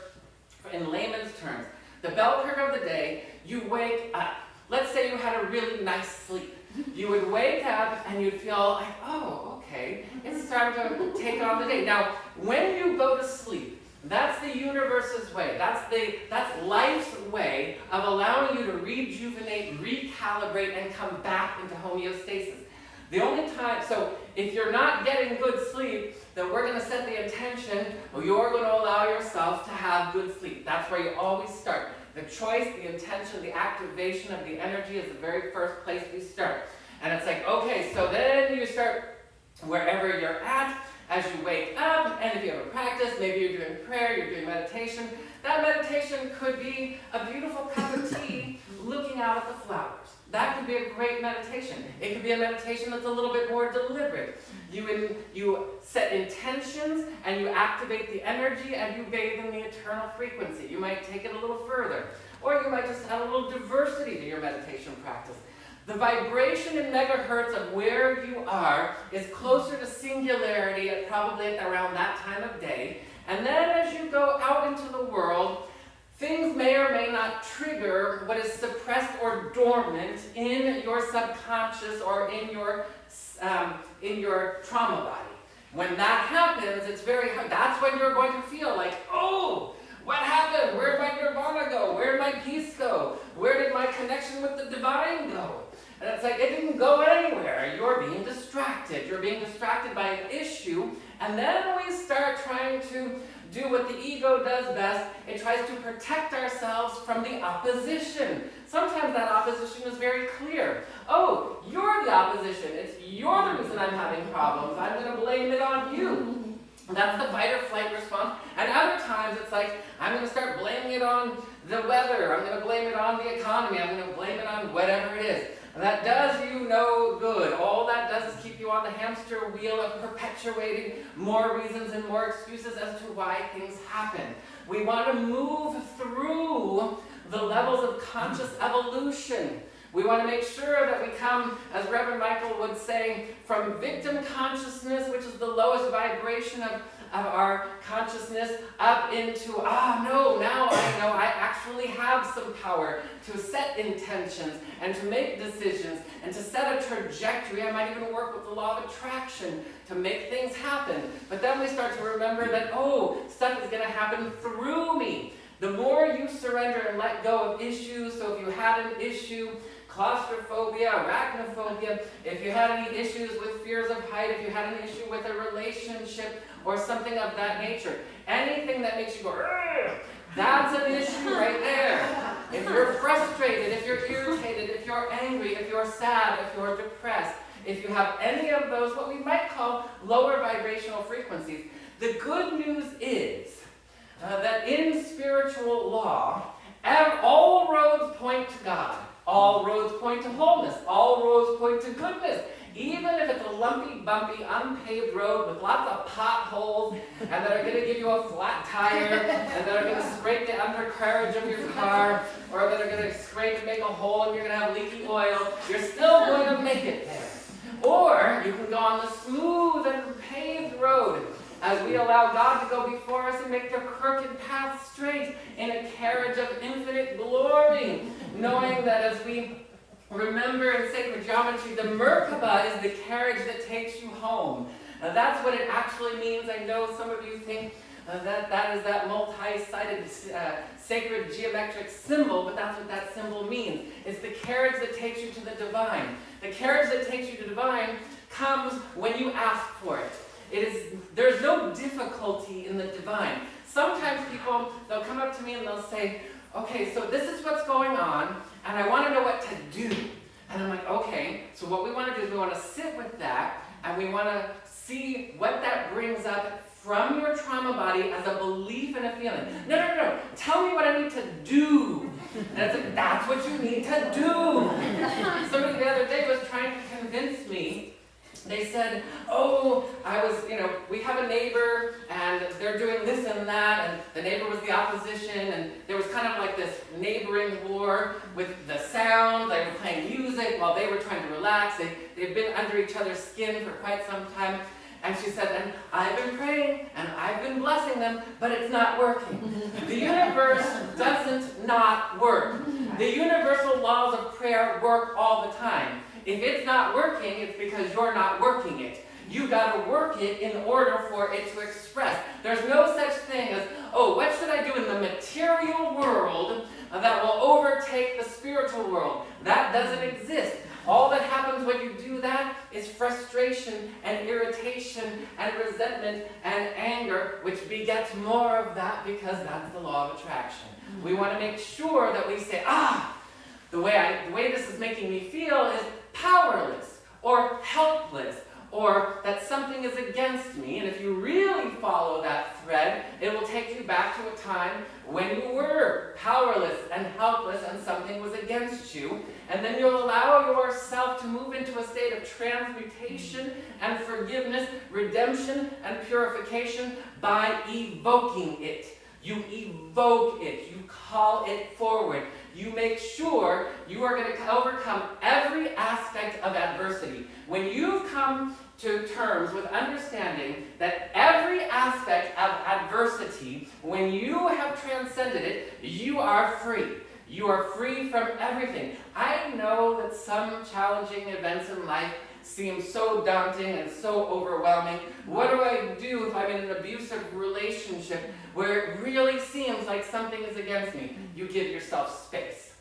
in layman's terms, the bell curve of the day, you wake up. Let's say you had a really nice sleep. You would wake up and you'd feel like, oh, okay, it's time to take on the day. Now, when you go to sleep, that's the universe's way. That's life's way of allowing you to rejuvenate, recalibrate, and come back into homeostasis. The only time, so if you're not getting good sleep, then we're going to set the intention, you're going to allow yourself to have good sleep. That's where you always start. The choice, the intention, the activation of the energy is the very first place we start. And it's like, okay, so then you start wherever you're at as you wake up, and if you have a practice, maybe you're doing prayer, you're doing meditation. That meditation could be a beautiful cup of tea looking out at the flowers. That could be a great meditation. It could be a meditation that's a little bit more deliberate. You set intentions and you activate the energy and you bathe in the eternal frequency. You might take it a little further. Or you might just add a little diversity to your meditation practice. The vibration in megahertz of where you are is closer to singularity at probably around that time of day. And then as you go out into the world, things may or may not trigger what is suppressed or dormant in your subconscious or in your trauma body. When that happens, it's very hard. That's when you're going to feel like, oh, what happened? Where did my nirvana go? Where did my peace go? Where did my connection with the divine go? And it's like, it didn't go anywhere. You're being distracted. You're being distracted by an issue. And then we start trying to do what the ego does best. It tries to protect ourselves from the opposition. Sometimes that opposition is very clear. Oh, you're the opposition. You're the reason I'm having problems. I'm going to blame it on you. That's the fight or flight response. And other times it's like, I'm going to start blaming it on the weather. I'm going to blame it on the economy. I'm going to blame it on whatever it is. And that does you no good. All that does is keep you on the hamster wheel of perpetuating more reasons and more excuses as to why things happen. We want to move through the levels of conscious evolution. We want to make sure that we come, as Reverend Michael would say, from victim consciousness, which is the lowest vibration of our consciousness, up into, no, now I know I actually have some power to set intentions and to make decisions and to set a trajectory. I might even work with the law of attraction to make things happen. But then we start to remember that, stuff is going to happen through me. The more you surrender and let go of issues, so if you had an issue, claustrophobia, arachnophobia, if you had any issues with fears of height, if you had an issue with a relationship or something of that nature, anything that makes you go, that's an issue right there. If you're frustrated, if you're irritated, if you're angry, if you're sad, if you're depressed, if you have any of those, what we might call lower vibrational frequencies, the good news is that in spiritual law, all roads point to God. All roads point to wholeness. All roads point to goodness. Even if it's a lumpy, bumpy, unpaved road with lots of potholes and that are going to give you a flat tire and that are going to scrape the undercarriage of your car or that are going to scrape and make a hole and you're going to have leaky oil, you're still going to make it there. Or you can go on the smooth and paved road as we allow God to go before us and make the crooked path straight in a carriage of infinite glory, knowing that as we remember in sacred geometry, the Merkaba is the carriage that takes you home. That's what it actually means. I know some of you think that is that multi-sided sacred geometric symbol, but that's what that symbol means. It's the carriage that takes you to the divine. The carriage that takes you to divine comes when you ask for it. There's no difficulty in the divine. Sometimes people, they'll come up to me and they'll say, okay, so this is what's going on, and I want to know what to do. And I'm like, okay, so what we want to do is we want to sit with that, and we want to see what that brings up from your trauma body as a belief and a feeling. No. Tell me what I need to do. And it's like, that's what you need to do. Somebody the other day was trying to convince me. They said, we have a neighbor and they're doing this and that, and the neighbor was the opposition, and there was kind of like this neighboring war with the sound. They were playing music while they were trying to relax. They've been under each other's skin for quite some time. And she said, and I've been praying and I've been blessing them, but it's not working. The universe doesn't not work. The universal laws of prayer work all the time. If it's not working, it's because you're not working it. You've got to work it in order for it to express. There's no such thing as, what should I do in the material world that will overtake the spiritual world? That doesn't exist. All that happens when you do that is frustration and irritation and resentment and anger, which begets more of that because that's the law of attraction. We want to make sure that we say, the way this is making me feel is powerless or helpless, or that something is against me. And if you really follow that thread, it will take you back to a time when you were powerless and helpless and something was against you. And then you'll allow yourself to move into a state of transmutation and forgiveness, redemption and purification by evoking it. You evoke it. You call it forward. You make sure you are going to overcome every aspect of adversity. When you've come to terms with understanding that every aspect of adversity, when you have transcended it, you are free. You are free from everything. I know that some challenging events in life seem so daunting and so overwhelming. What do I do if I'm in an abusive relationship where it really seems like something is against me? You give yourself space.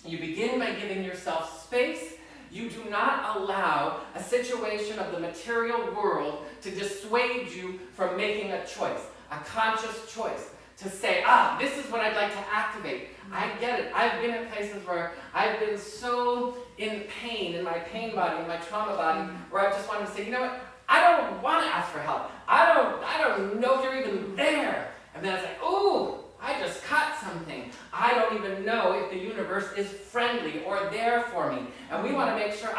You begin by giving yourself space. You do not allow a situation of the material world to dissuade you from making a choice, a conscious choice. to say, this is what I'd like to activate. I get it. I've been at places where I've been so in pain, in my pain body, in my trauma body, where I just wanted to say, you know what? I don't want to ask for help. I don't know if you're even there. And then it's like, ooh, I just caught something. I don't even know if the universe is friendly or there for me. And we want to make sure,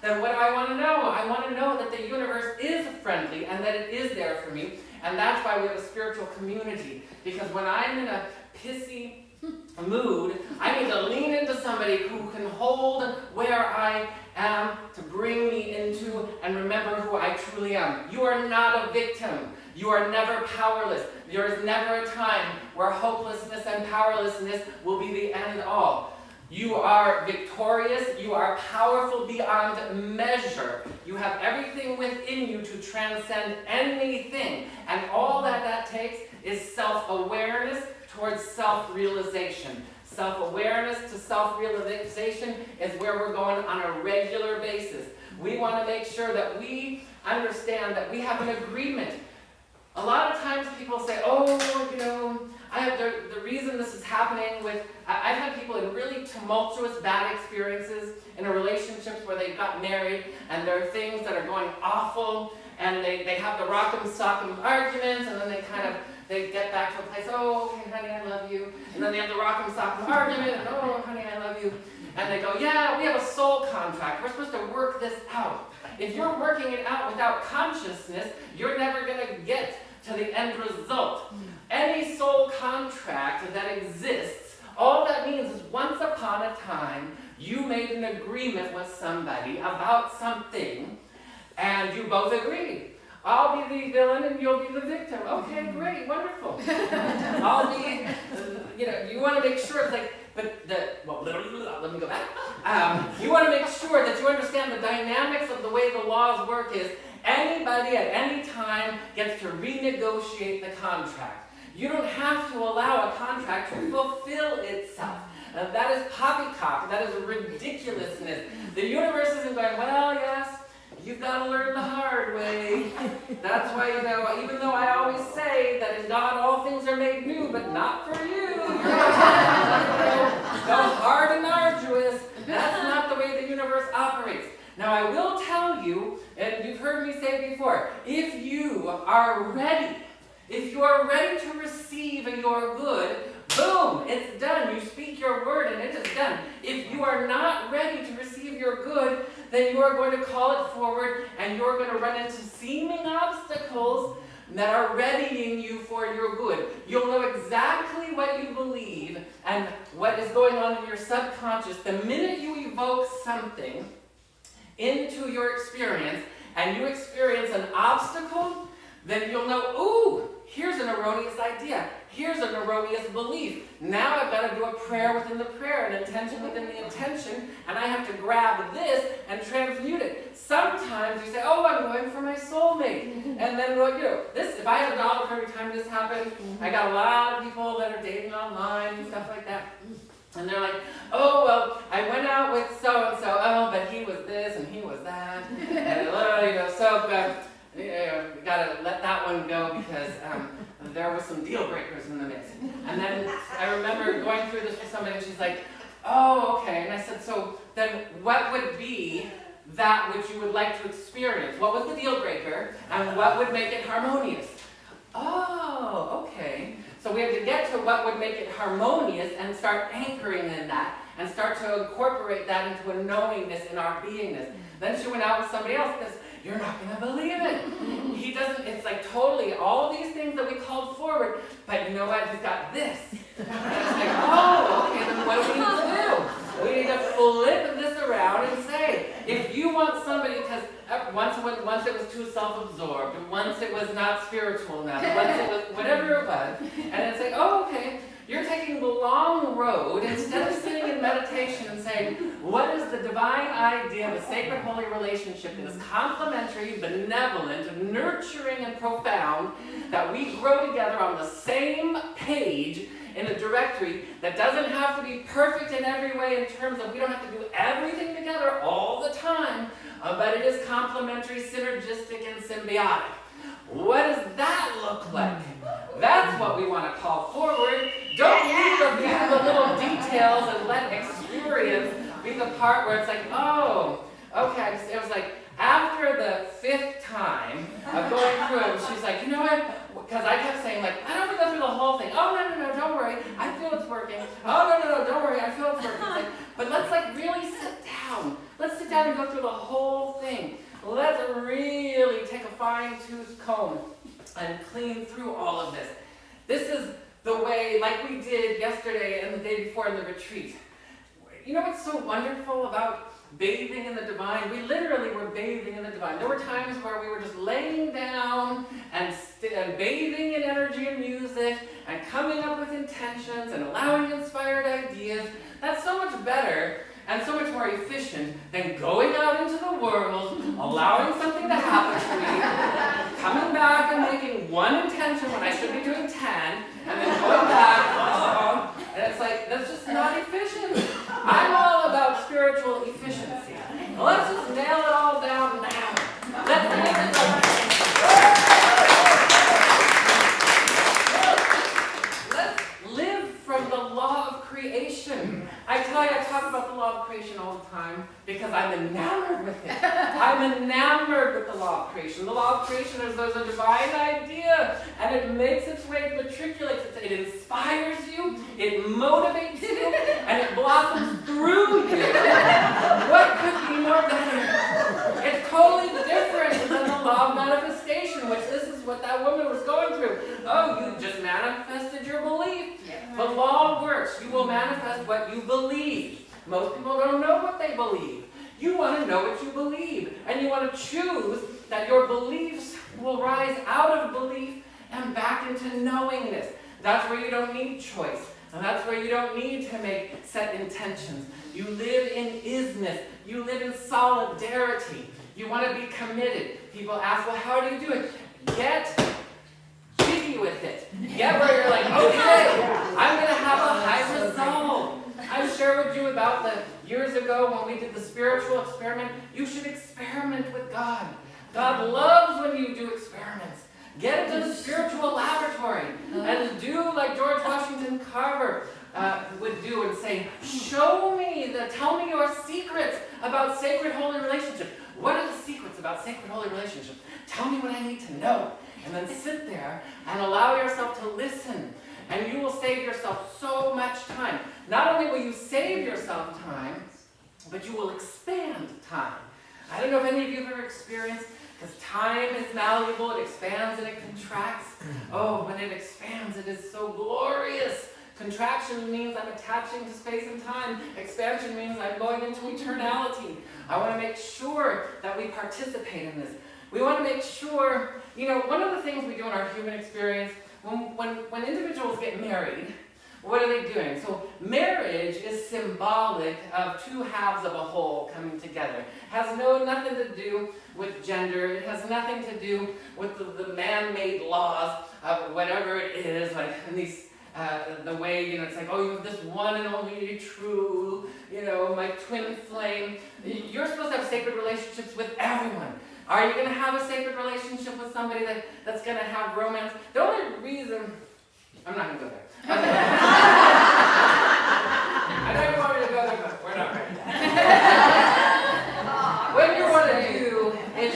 then what do I want to know? I want to know that the universe is friendly and that it is there for me. And that's why we have a spiritual community. Because when I'm in a pissy mood, I need to lean into somebody who can hold where I am to bring me into and remember who I truly am. You are not a victim. You are never powerless. There is never a time where hopelessness and powerlessness will be the end all. You are victorious. You are powerful beyond measure. You have everything within you to transcend anything. And all that takes is self-awareness towards self-realization. Self-awareness to self-realization is where we're going on a regular basis. We want to make sure that we understand that we have an agreement. A lot of times people say, the reason this is happening with, I've had people in really tumultuous, bad experiences in a relationships where they got married and there are things that are going awful and they have the rock'em sock'em arguments and then they get back to a place, okay, honey, I love you. And then they have the rock'em sock'em argument and, honey, I love you. And they go, yeah, we have a soul contract. We're supposed to work this out. If you're working it out without consciousness, you're never going to get to the end result. Any soul contract that exists, all that means is once upon a time, you made an agreement with somebody about something, and you both agreed. I'll be the villain and you'll be the victim. Okay, great, wonderful. I'll be, you want to make sure it's like, let me go back. You want to make sure that you understand the dynamics of the way the laws work is anybody at any time gets to renegotiate the contract. You don't have to allow a contract to fulfill itself. That is poppycock. That is ridiculousness. The universe isn't going, well, yes, you've got to learn the hard way. That's why, even though I always say that in God all things are made new, but not for you. Go hard and arduous. That's not the way the universe operates. Now I will tell you, and you've heard me say before, if you are ready to receive your good, boom, it's done. You speak your word and it is done. If you are not ready to receive your good, then you are going to call it forward and you're going to run into seeming obstacles that are readying you for your good. You'll know exactly what you believe and what is going on in your subconscious. The minute you evoke something into your experience and you experience an obstacle, then you'll know, ooh, here's an erroneous idea. Here's an erroneous belief. Now I've got to do a prayer within the prayer, an intention within the intention, and I have to grab this and transmute it. Sometimes you say, I'm going for my soulmate. And then, this, if I had $1 for every time this happened, I got a lot of people that are dating online and stuff like that. And they're like, I went out with so-and-so, but he was this and he was that. And, we gotta let that one go because there were some deal breakers in the mix. And then I remember going through this with somebody and she's like, okay. And I said, so then what would be that which you would like to experience? What was the deal breaker and what would make it harmonious? Okay. So we have to get to what would make it harmonious and start anchoring in that and start to incorporate that into a knowingness in our beingness. Then she went out with somebody else because you're not going to believe it. He doesn't, it's like totally all these things that we called forward, but you know what, he's got this. And it's like, okay, then what do we need to do? We need to flip this around and say, if you want somebody, because once it was too self-absorbed, once it was not spiritual enough, once it was whatever it was, and it's like, okay, you're taking the long road instead of sitting in meditation and saying, what is the divine idea of a sacred holy relationship that is complementary, benevolent, nurturing, and profound, that we grow together on the same page in a directory that doesn't have to be perfect in every way in terms of we don't have to do everything together all the time, but it is complementary, synergistic, and symbiotic. What does that look like? That's what we want to call forward. Don't leave the little details and let experience be the part where it's like, oh, okay. It was like after the 5th time of going through it, she's like, you know what? Because I kept saying like, I don't want to go through the whole thing. Oh, no, don't worry. I feel it's working. Oh, no, don't worry. I feel it's working. It's like, but let's like really sit down. Let's sit down and go through the whole thing. Let's really take a fine-tooth comb and clean through all of this. This is the way, like we did yesterday and the day before in the retreat. You know what's so wonderful about bathing in the divine? We literally were bathing in the divine. There were times where we were just laying down and bathing in energy and music and coming up with intentions and allowing inspired ideas. That's so much better and so much more efficient than going out into the world, allowing something to happen to me, coming back and making one intention when I should be doing 10, and then going back, and it's like, that's just not efficient. I'm all about spiritual efficiency. Let's just nail it all down now. Let's make Let's live from the law of creation. I tell you, I talk about the law of creation all the time because I'm enamored with it. I'm enamored with the law of creation. The law of creation is there's a divine idea, and it makes its way, it matriculates, it inspires you, it motivates you, and it blossoms through you. What could be more better? It's totally different than the law of manifestation, which this is what that woman was going through. Oh, you just manifested your belief. The law works. You will manifest what you believe. Most people don't know what they believe. You want to know what you believe. And you want to choose that your beliefs will rise out of belief and back into knowingness. That's where you don't need choice. And that's where you don't need to make set intentions. You live in isness. You live in solidarity. You want to be committed. People ask, well, how do you do it? Get jiggy with it. Get where you're like, okay, I'm going to have a high resolve. I shared with you about the years ago when we did the spiritual experiment. You should experiment with God. God loves when you do experiments. Get into the spiritual laboratory and do like George Washington Carver would do and say, tell me your secrets about sacred holy relationships. What are the secrets about sacred holy relationships? Tell me what I need to know. And then sit there and allow yourself to listen. And you will save yourself so much time. Not only will you save yourself time, but you will expand time. I don't know if any of you have ever experienced, because time is malleable, it expands and it contracts. Oh, when it expands, it is so glorious. Contraction means I'm attaching to space and time. Expansion means I'm going into eternality. I want to make sure that we participate in this. We want to make sure, one of the things we do in our human experience, when individuals get married, what are they doing? So marriage is symbolic of two halves of a whole coming together. It has nothing to do with gender. It has nothing to do with the man-made laws of whatever it is, like in these the way, it's like, oh, you have this one and only true, my twin flame. You're supposed to have sacred relationships with everyone. Are you going to have a sacred relationship with somebody that's going to have romance? The only reason, I'm not going to go there. I know you want me to go there, but we're not ready. What you want to do is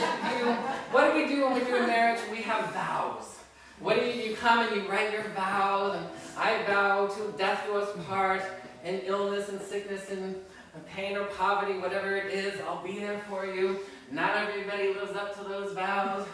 what do we do when we do a marriage? We have vows. What do you come and you write your vows, and I vow till death do us part, in illness and sickness and pain or poverty, whatever it is, I'll be there for you. Not everybody lives up to those vows.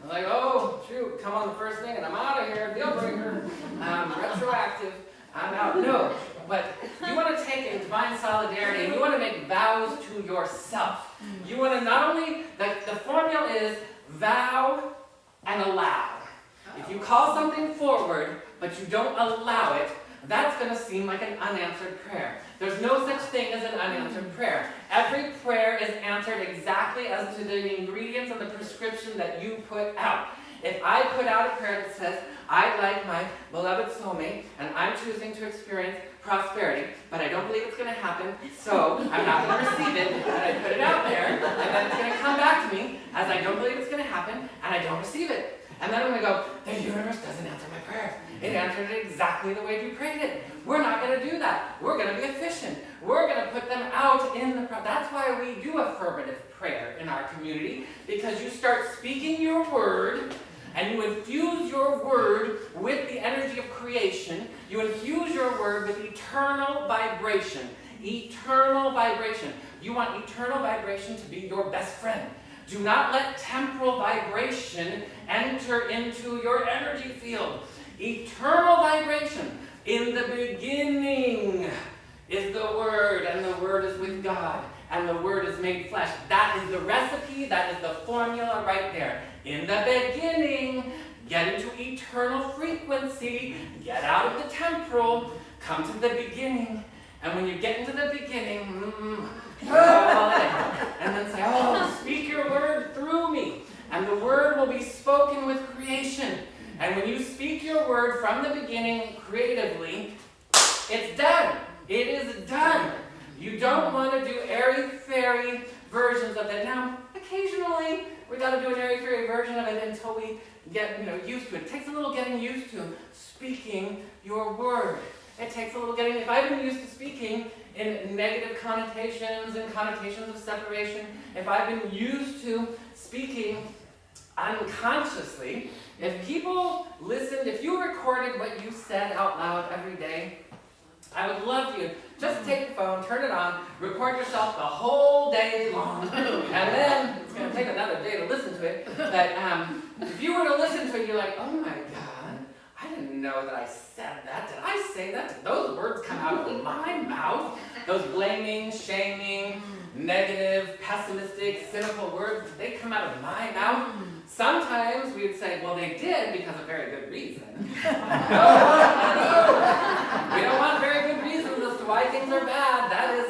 I'm like, oh, shoot, come on the first thing and I'm out of here, deal breaker, retroactive, I'm out. No, but you want to take in divine solidarity and you want to make vows to yourself. You want to not only, the formula is vow and allow. If you call something forward, but you don't allow it, that's going to seem like an unanswered prayer. There's no such thing as an unanswered prayer. Every prayer is answered exactly as to the ingredients and the prescription that you put out. If I put out a prayer that says, I like my beloved soulmate, and I'm choosing to experience prosperity, but I don't believe it's going to happen, so I'm not going to receive it, and I put it out there, and then it's going to come back to me as I don't believe it's going to happen, and I don't receive it. And then I'm going to go, the universe doesn't answer my prayer. It answered it exactly the way you prayed it. We're not going to do that. We're going to be efficient. We're going to put them out in the... That's why we do affirmative prayer in our community, because you start speaking your word, and you infuse your word with the energy of creation. You infuse your word with eternal vibration. Eternal vibration. You want eternal vibration to be your best friend. Do not let temporal vibration enter into your energy field. Eternal vibration. In the beginning is the Word, and the Word is with God, and the Word is made flesh. That is the recipe, that is the formula right there. In the beginning, get into eternal frequency, get out of the temporal, come to the beginning, and when you get into the beginning, and then say, oh, speak your word through me, and the word will be spoken with creation. And when you speak your word from the beginning creatively, it's done. It is done. You don't want to do airy-fairy versions of it. Now, occasionally, we got to do an airy-fairy version of it until we get used to it. It takes a little getting used to speaking your word. It takes a little getting. If I've been used to speaking in negative connotations and connotations of separation, if I've been used to speaking unconsciously, if people listened, if you recorded what you said out loud every day, I would love you. Just take the phone, turn it on, record yourself the whole day long. And then, it's going to take another day to listen to it, but if you were to listen to it, you're like, oh my God, I didn't know that I said that. Did I say that? Did those words come out of my mouth? Those blaming, shaming, negative, pessimistic, cynical words, did they come out of my mouth? Sometimes we would say, well, they did because of very good reason. No. We don't want very good reasons as to why things are bad. That is,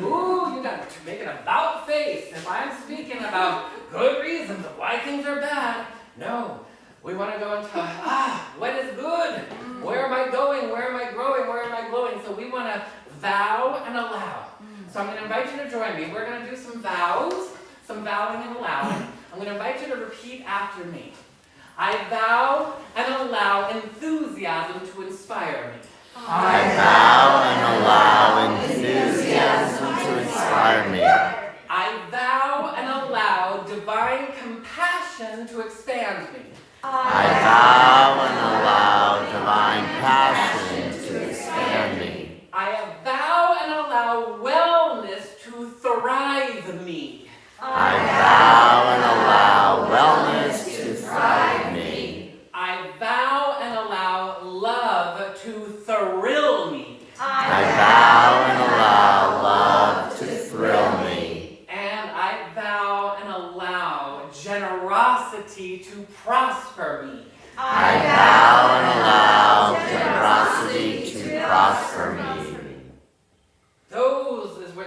ooh, you got to make an about face. If I'm speaking about good reasons of why things are bad, no. We want to go into, what is good? Where am I going? Where am I growing? Where am I glowing? So we want to vow and allow. So I'm going to invite you to join me. We're going to do some vows, some vowing and allowing. I'm going to invite you to repeat after me. I vow and allow enthusiasm to inspire me. I vow and allow enthusiasm to inspire me. I vow and allow divine compassion to expand me. I vow and allow divine passion to expand me. I vow and allow wellness to thrive me. I vow and allow wellness to thrive me. I vow and allow love to thrill me. I vow and allow love to thrill me. And I vow and allow generosity to prosper me. I vow and allow generosity to prosper me.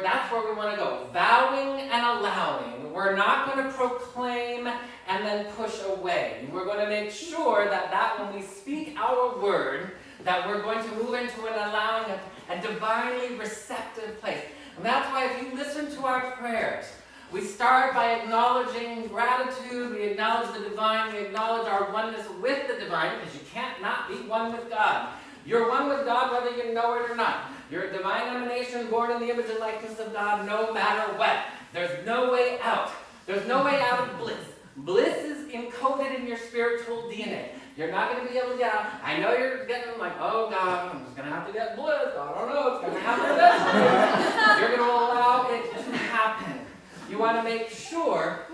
That's where we want to go. Vowing and allowing. We're not going to proclaim and then push away. We're going to make sure that when we speak our word, that we're going to move into an allowing, a divinely receptive place. And that's why if you listen to our prayers, we start by acknowledging gratitude, we acknowledge the divine, we acknowledge our oneness with the divine, because you can't not be one with God. You're one with God whether you know it or not. You're a divine emanation born in the image and likeness of God no matter what. There's no way out. There's no way out of bliss. Bliss is encoded in your spiritual DNA. You're not going to be able to get out. I know you're getting like, oh God, I'm just going to have to get bliss. I don't know, it's going to happen eventually. You're going to allow it to happen. You want to make sure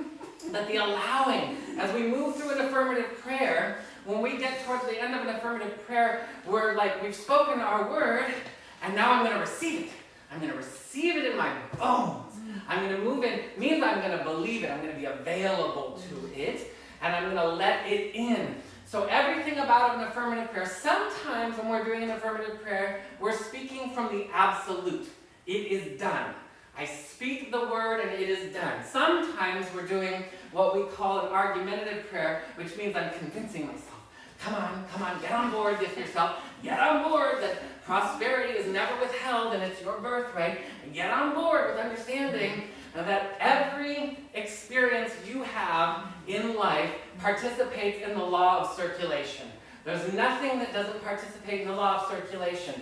that the allowing, as we move through an affirmative prayer, when we get towards the end of an affirmative prayer, we're like, we've spoken our word, and now I'm going to receive it. I'm going to receive it in my bones. I'm going to move in. Means I'm going to believe it. I'm going to be available to it, and I'm going to let it in. So everything about an affirmative prayer, sometimes when we're doing an affirmative prayer, we're speaking from the absolute. It is done. I speak the word and it is done. Sometimes we're doing what we call an argumentative prayer, which means I'm convincing myself. Come on, get on board with yourself. Get on board that prosperity is never withheld and it's your birthright. And get on board with understanding that every experience you have in life participates in the law of circulation. There's nothing that doesn't participate in the law of circulation.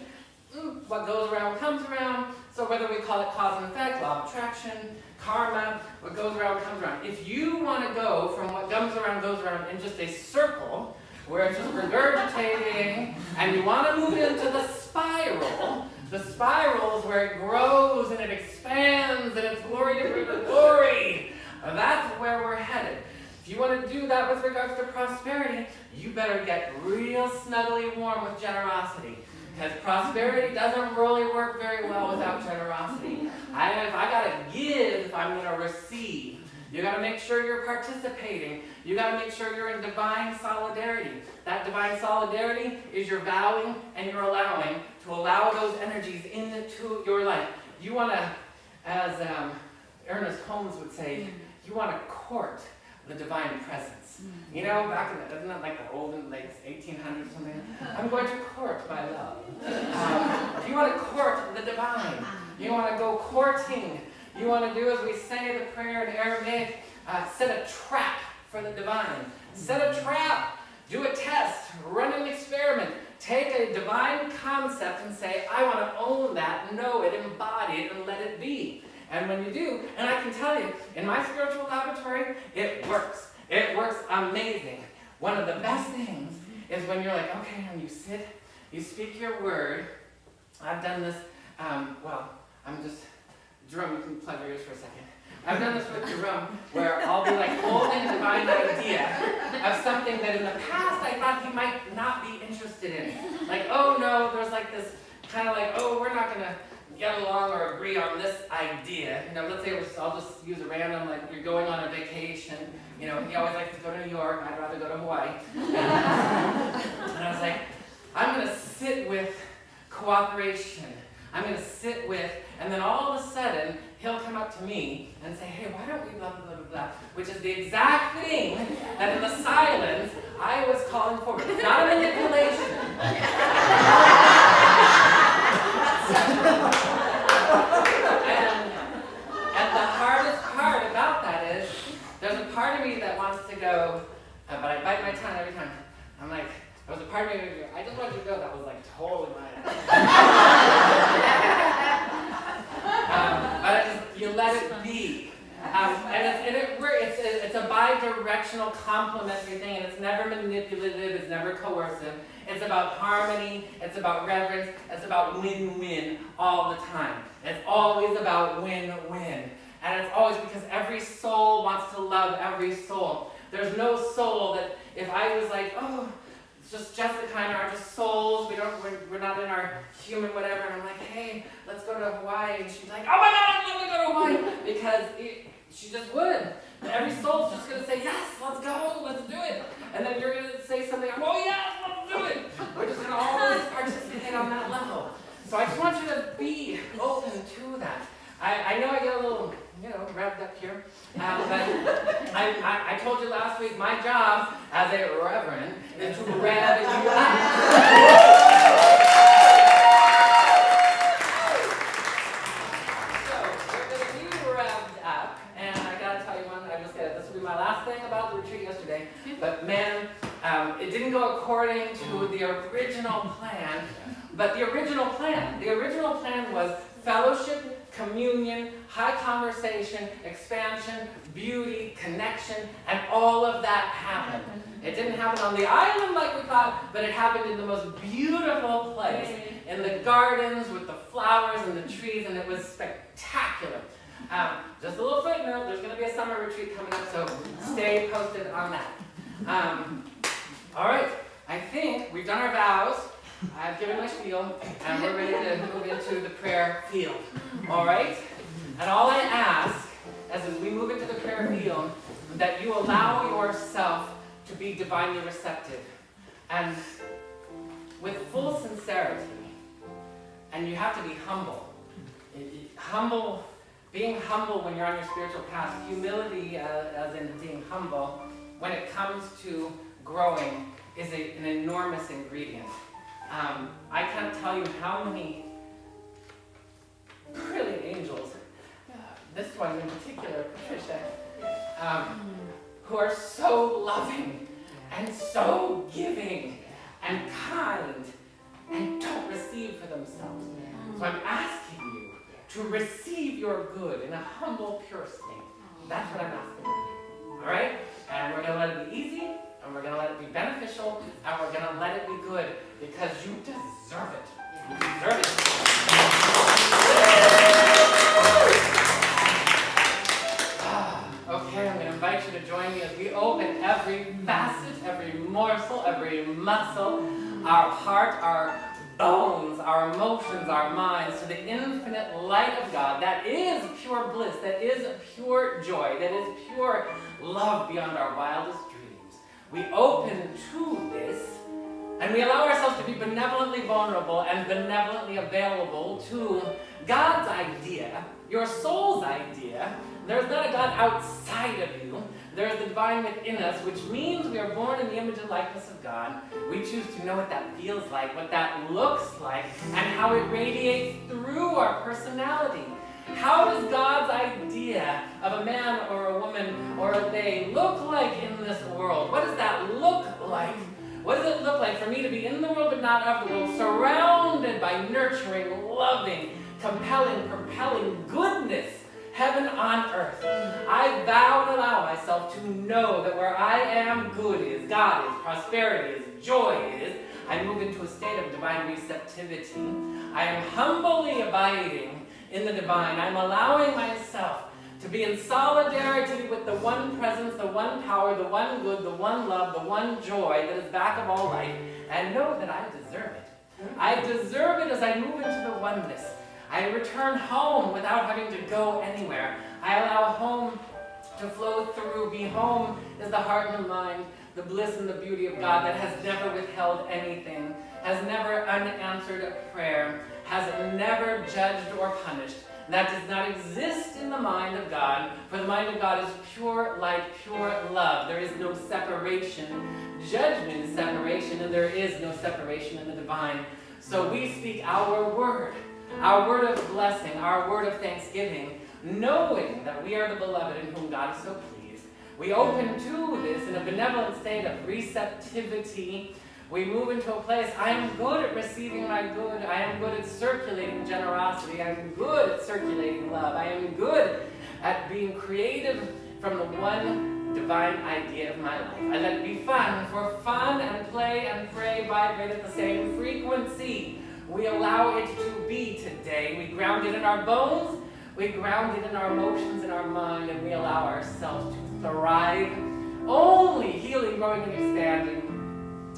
What goes around comes around. So whether we call it cause and effect, law of attraction, karma, what goes around comes around. If you want to go from what comes around goes around in just a circle, where it's just regurgitating, and you want to move into the spiral is where it grows and it expands and it's glory to glory. That's where we're headed. If you want to do that with regards to prosperity, you better get real snuggly warm with generosity. Because prosperity doesn't really work very well without generosity. If I gotta give, if I'm gonna receive. You gotta make sure you're participating. You gotta make sure you're in divine solidarity. That divine solidarity is your vowing and your allowing to allow those energies into your life. You wanna, as Ernest Holmes would say, you wanna court the divine presence. You know, back in the, isn't that like the olden, like 1800s or something? I'm going to court my love. You want to court the divine. You want to go courting. You want to do, as we say the prayer in Aramaic, set a trap for the divine. Set a trap. Do a test. Run an experiment. Take a divine concept and say, I want to own that, know it, embody it, and let it be. And when you do, and I can tell you, in my spiritual laboratory, it works. It works amazing. One of the best things is when you're like, okay, and you sit, you speak your word. I've done this, Jerome, you can plug your ears for a second. I've done this with Jerome, where I'll be like holding a divine idea of something that in the past I thought he might not be interested in. Like, oh no, there's like this kind of like, oh, we're not gonna get along or agree on this idea. You know, let's say I'll just use a random, like you're going on a vacation. You know, he always likes to go to New York. I'd rather go to Hawaii. And I was like, I'm going to sit with cooperation. I'm going to sit with, and then all of a sudden, he'll come up to me and say, hey, why don't we blah, blah, blah, blah, which is the exact thing that in the silence I was calling for. It's not a manipulation. And the hardest part about that is, there's a part of me that wants to go, but I bite my tongue every time. I'm like, there was a part of me that I just want you to go. That was like totally mine. But you let it be. It's a bi-directional complementary thing, and it's never manipulative, it's never coercive. It's about harmony, it's about reverence, it's about win-win all the time. It's always about win-win. And it's always because every soul wants to love every soul. There's no soul that, if I was like, oh, it's just Jessica and I are just souls, we're not in our human whatever, and I'm like, hey, let's go to Hawaii, and she's like, oh my God, I want to go to Hawaii, because she just would. And every soul's just going to say, yes, let's go, let's do it. And then you're going to say something, oh yes, let's do it. We're just going to always participate on that level. So I just want you to be open to that. I know I get a little, revved up here, but I told you last week, my job as a reverend is to rev you up. So, we're going to be revved up, and I got to tell you this will be my last thing about the retreat yesterday, but man, it didn't go according to the original plan, but the original plan was fellowship, communion, high conversation, expansion, beauty, connection, and all of that happened. It didn't happen on the island like we thought, but it happened in the most beautiful place, in the gardens with the flowers and the trees, and it was spectacular. Just a little footnote, there's going to be a summer retreat coming up, so stay posted on that. All right, I think we've done our vows. I've given my spiel, and we're ready to move into the prayer field. All right? And all I ask, as we move into the prayer field, that you allow yourself to be divinely receptive. And with full sincerity, and you have to be humble. Being humble when you're on your spiritual path, humility as in being humble, when it comes to growing, is an enormous ingredient. I can't tell you how many brilliant angels, this one in particular, Patricia, who are so loving and so giving and kind and don't receive for themselves. So I'm asking you to receive your good in a humble, pure state. That's what I'm asking you. All right? And we're going to let it be easy, and we're going to let it be beneficial, and we're going to let it be good because you deserve it. You deserve it. Okay, I'm going to invite you to join me as we open every facet, every morsel, every muscle, our heart, our bones, our emotions, our minds, to the infinite light of God that is pure bliss, that is pure joy, that is pure love beyond our wildest dreams. We open to this, and we allow ourselves to be benevolently vulnerable and benevolently available to God's idea, your soul's idea. There's not a God outside of you. There is the divine within us, which means we are born in the image and likeness of God. We choose to know what that feels like, what that looks like, and how it radiates through our personality. How does God's idea of a man or a woman or a they look like in this world? What does that look like? What does it look like for me to be in the world but not of the world, surrounded by nurturing, loving, compelling, propelling goodness, heaven on earth? I vow and allow myself to know that where I am, good is, God is, prosperity is, joy is. I move into a state of divine receptivity. I am humbly abiding in the divine. I'm allowing myself to be in solidarity with the one presence, the one power, the one good, the one love, the one joy that is back of all life, and know that I deserve it. I deserve it as I move into the oneness. I return home without having to go anywhere. I allow home to flow through. Be home is the heart and the mind, the bliss and the beauty of God that has never withheld anything, has never unanswered a prayer, has never judged or punished. That does not exist in the mind of God, for the mind of God is pure light, pure love. There is no separation. Judgment is separation, and there is no separation in the divine. So we speak our word of blessing, our word of thanksgiving, knowing that we are the beloved in whom God is so pleased. We open to this in a benevolent state of receptivity. We move into a place, I am good at receiving my good. I am good at circulating generosity. I am good at circulating love. I am good at being creative from the one divine idea of my life. I let it be fun, for fun and play and pray vibrate at the same frequency. We allow it to be today. We ground it in our bones. We ground it in our emotions, in our mind, and we allow ourselves to thrive. Only healing, growing, and expanding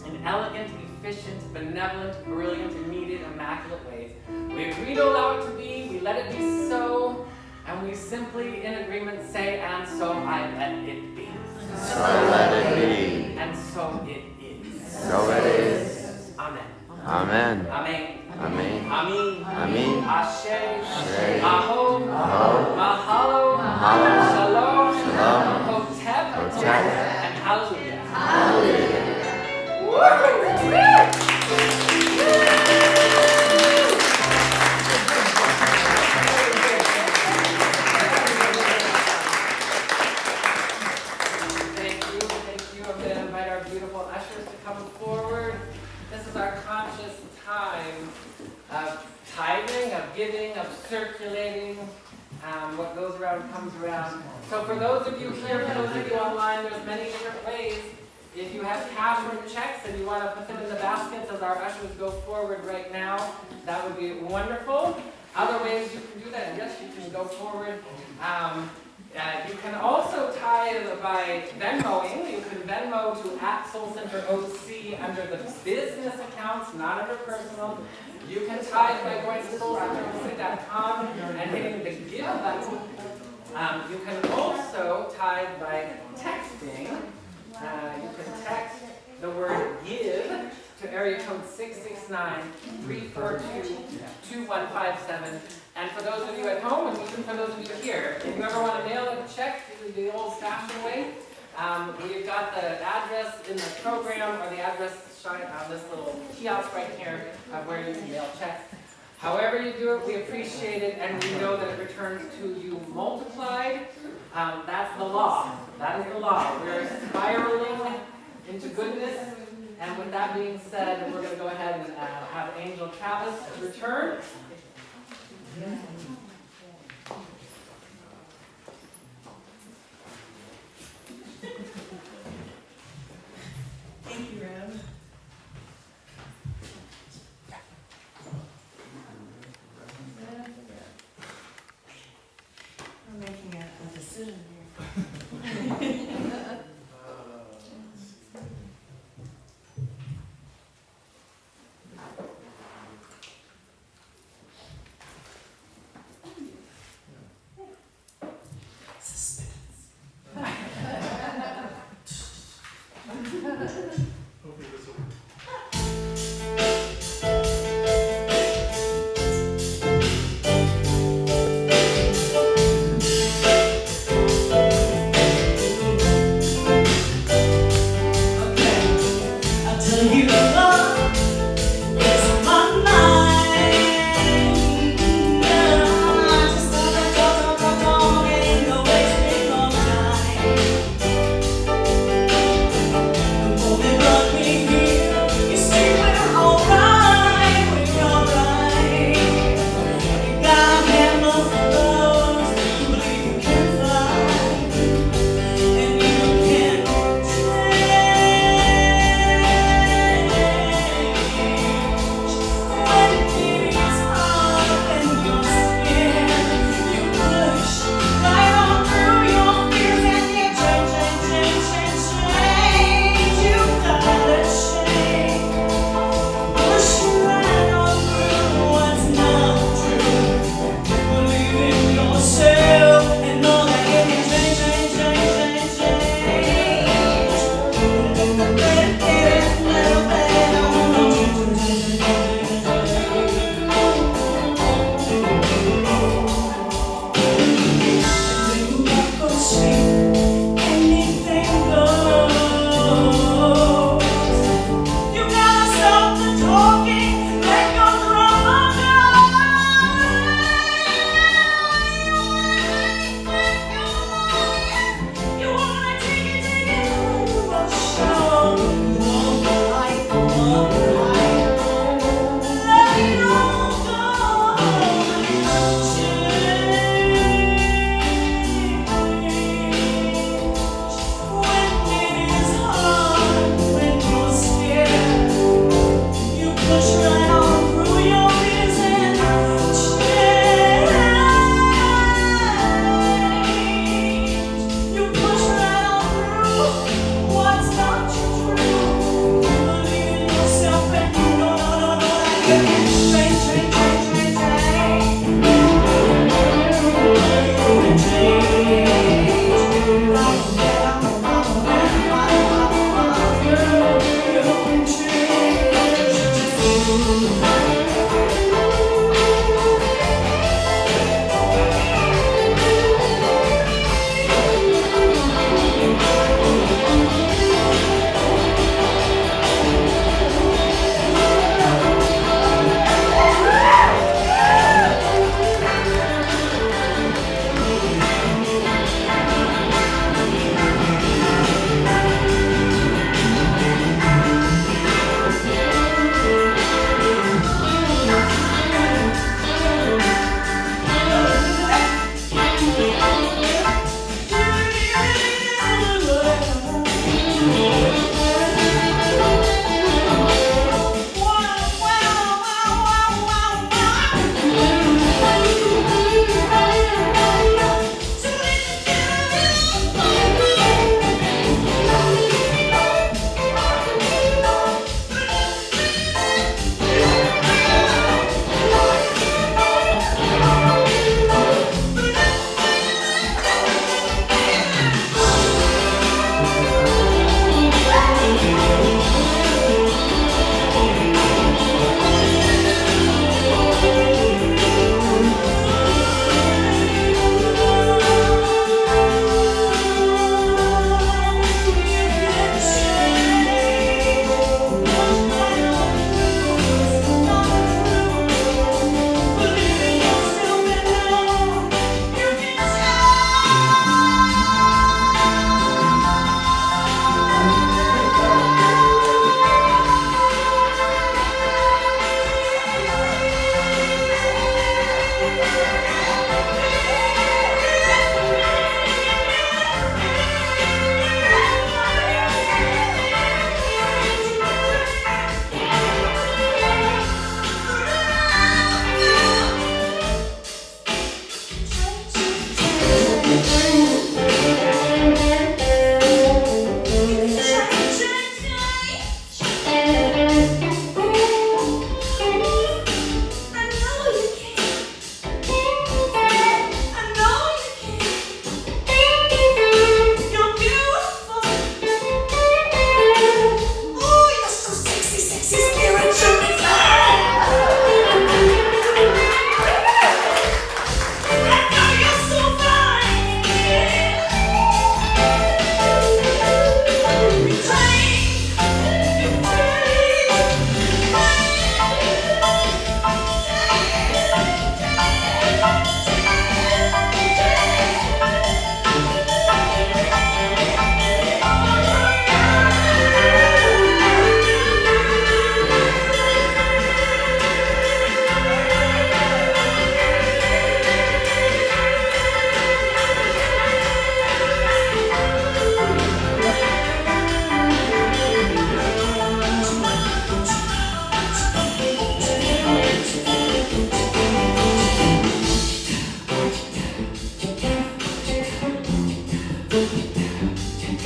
in elegant, efficient, benevolent, brilliant, immediate, immaculate ways. We agree to allow it to be, we let it be so, and we simply, in agreement, say, and so I let it be. So let it be. And so it is. So it is. Amen. Amen. Amen. Amen. Amen. Amen. Ashe. Ashe. Aho. Aho. Mahalo. Mahalo. Shalom. Shalom. Hotep. Hotep. And hallelujah. Hallelujah. Thank you. I'm going to invite our beautiful ushers to come forward. This is our conscious time of tithing, of giving, of circulating. What goes around comes around. So for those of you here, for those of you online, there's many different ways. If you have cash or checks and you want to put them in the baskets as our ushers go forward right now, that would be wonderful. Other ways you can do that, yes, you can go forward. You can also tithe by Venmoing. You can Venmo to @SoulCenterOC under the business accounts, not under personal. You can tithe by going to soulcenteroc.com and hitting the give button. You can also tithe by texting. You can text the word give to area code 669-342-2157. And for those of you at home, and even for those of you here, if you ever want to mail a check the old-fashioned way, we've got the address in the program, or the address on this little kiosk right here of where you can mail checks. However you do it, we appreciate it, and we know that it returns to you multiplied. That's the law. That is the law. We're spiraling into goodness, And with that being said, we're going to go ahead and have Angel Travis return. Thank you, Rev. I'm making a decision here. Suspense. Hopefully this will.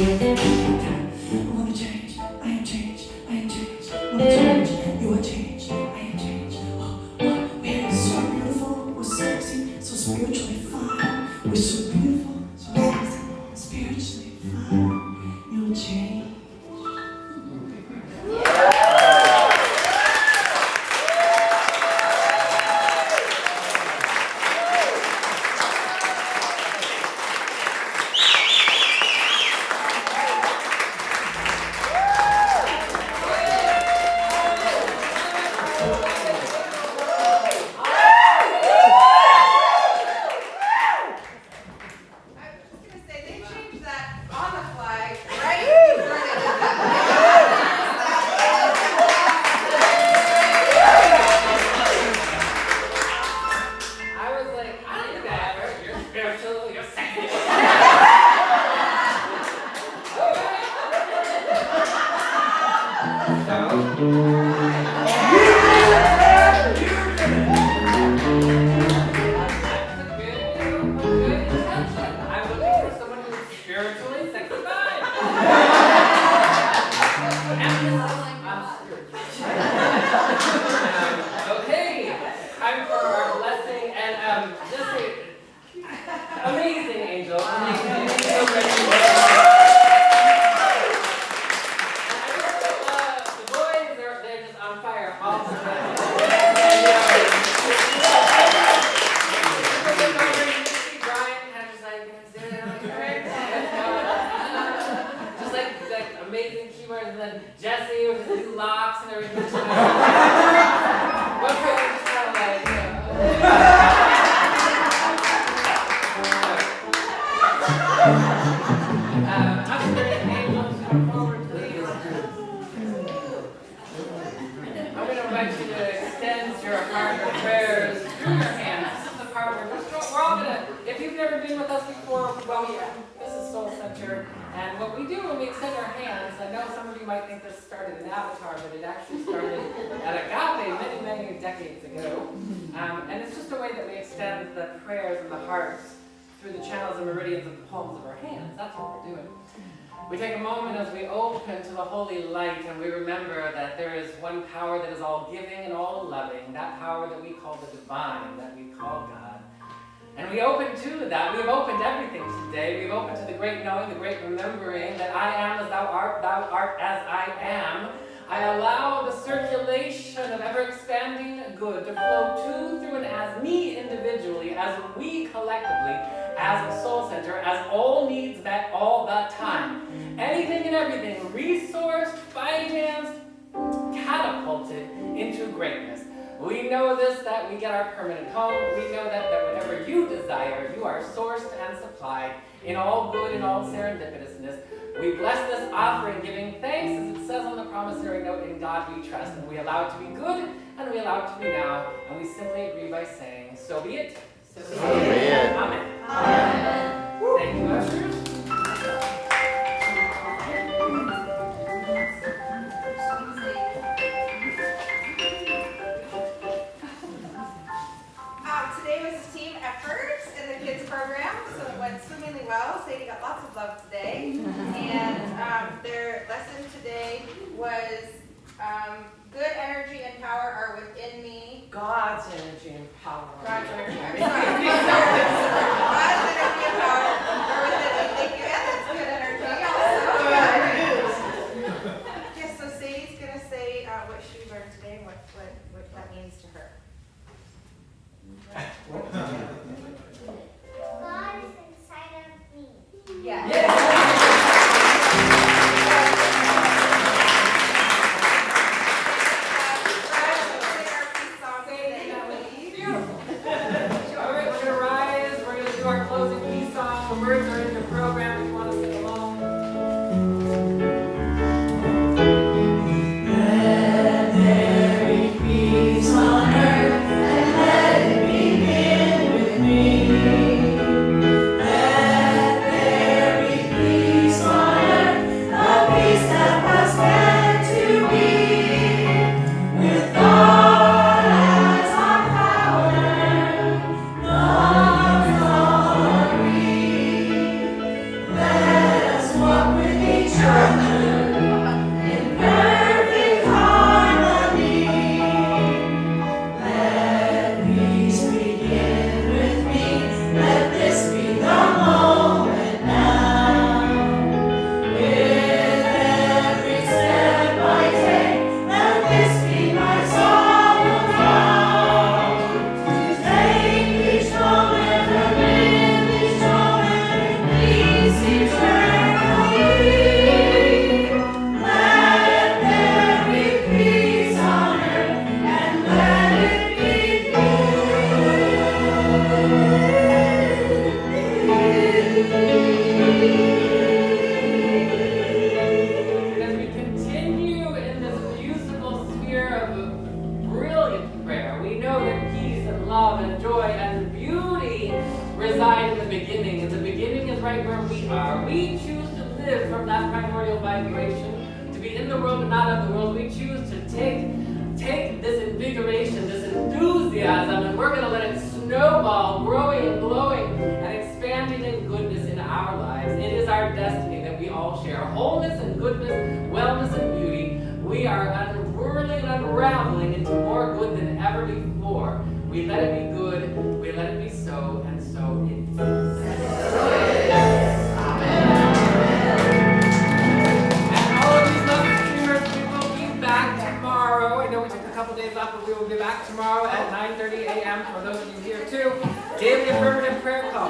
wanna change, I am change, I am change. Wanna change, you are change, I am change. We're so beautiful, we're sexy, so spiritually fine. We're so beautiful, so sexy, spiritually fine. You'll change. I was just gonna say, they changed that on the fly, right before they did I was like, I didn't do that. You're spiritual, you're sexy. I'm looking for someone who's spiritually sexified. Okay, time for our blessing and just say, amazing angel, amazing. So great. The boys, they're just on fire all the time. Just like amazing keywords, and then Jesse with his new locks and everything. One person just kind of like, Oscar and Angels, come forward, please. I'm going to invite you to extend your heart of prayers through your hands. This is the part where we're all going to, if you've never been with us before, welcome. This is Soul Center. And what we do when we extend our hands, I know some of you might think this started in Avatar, but it actually started at Agape many, many decades ago. And it's just a way that we extend the prayers and the hearts through the channels and meridians of the palms of our hands. That's what we're doing. We take a moment as we open to the holy light and we remember that there is one power that is all giving and all loving, that power that we call the divine, that we call God. And we open to that. We've opened everything today. We've opened to the great knowing, the great remembering that I am as thou art as I am. I allow the circulation of ever-expanding good to flow to, through, and as me individually, as we collectively, as a soul center, as all needs met all the time. Anything and everything resourced, financed, catapulted into greatness. We know this, that we get our permanent home. We know that whatever you desire, you are sourced and supplied in all good and all serendipitousness. We bless this offering, giving thanks, as it says on the promissory note, in God we trust. And we allow it to be good, and we allow it to be now. And we simply agree by saying, so be it. So be it. Amen. Amen. Thank you, ushers. Today was a team effort in the kids program, so it went swimmingly well. Sadie got lots of love today. And their lesson today was good energy and power are within me. God's energy and power. God's energy. I'm sorry. God's energy and power are within me. Thank you. And that's good energy also. Yes, so Sadie's going to say what she learned today and what that means to her. God is inside of me. Yes. All right, we're gonna rise. we choose to live from that primordial vibration, to be in the world but not of the world. We choose to take this invigoration, this enthusiasm, and we're going to let it snowball, growing and glowing and expanding in goodness in our lives. It is our destiny that we all share wholeness and goodness, wellness and beauty. We are unwurling and unraveling into more good than ever before. We let it be good, we let it be so, and so it is. And all of these love streamers, we will be back tomorrow. I know we took a couple days off, but we will be back tomorrow at 9:30 a.m. for those of you here too. Daily affirmative prayer call.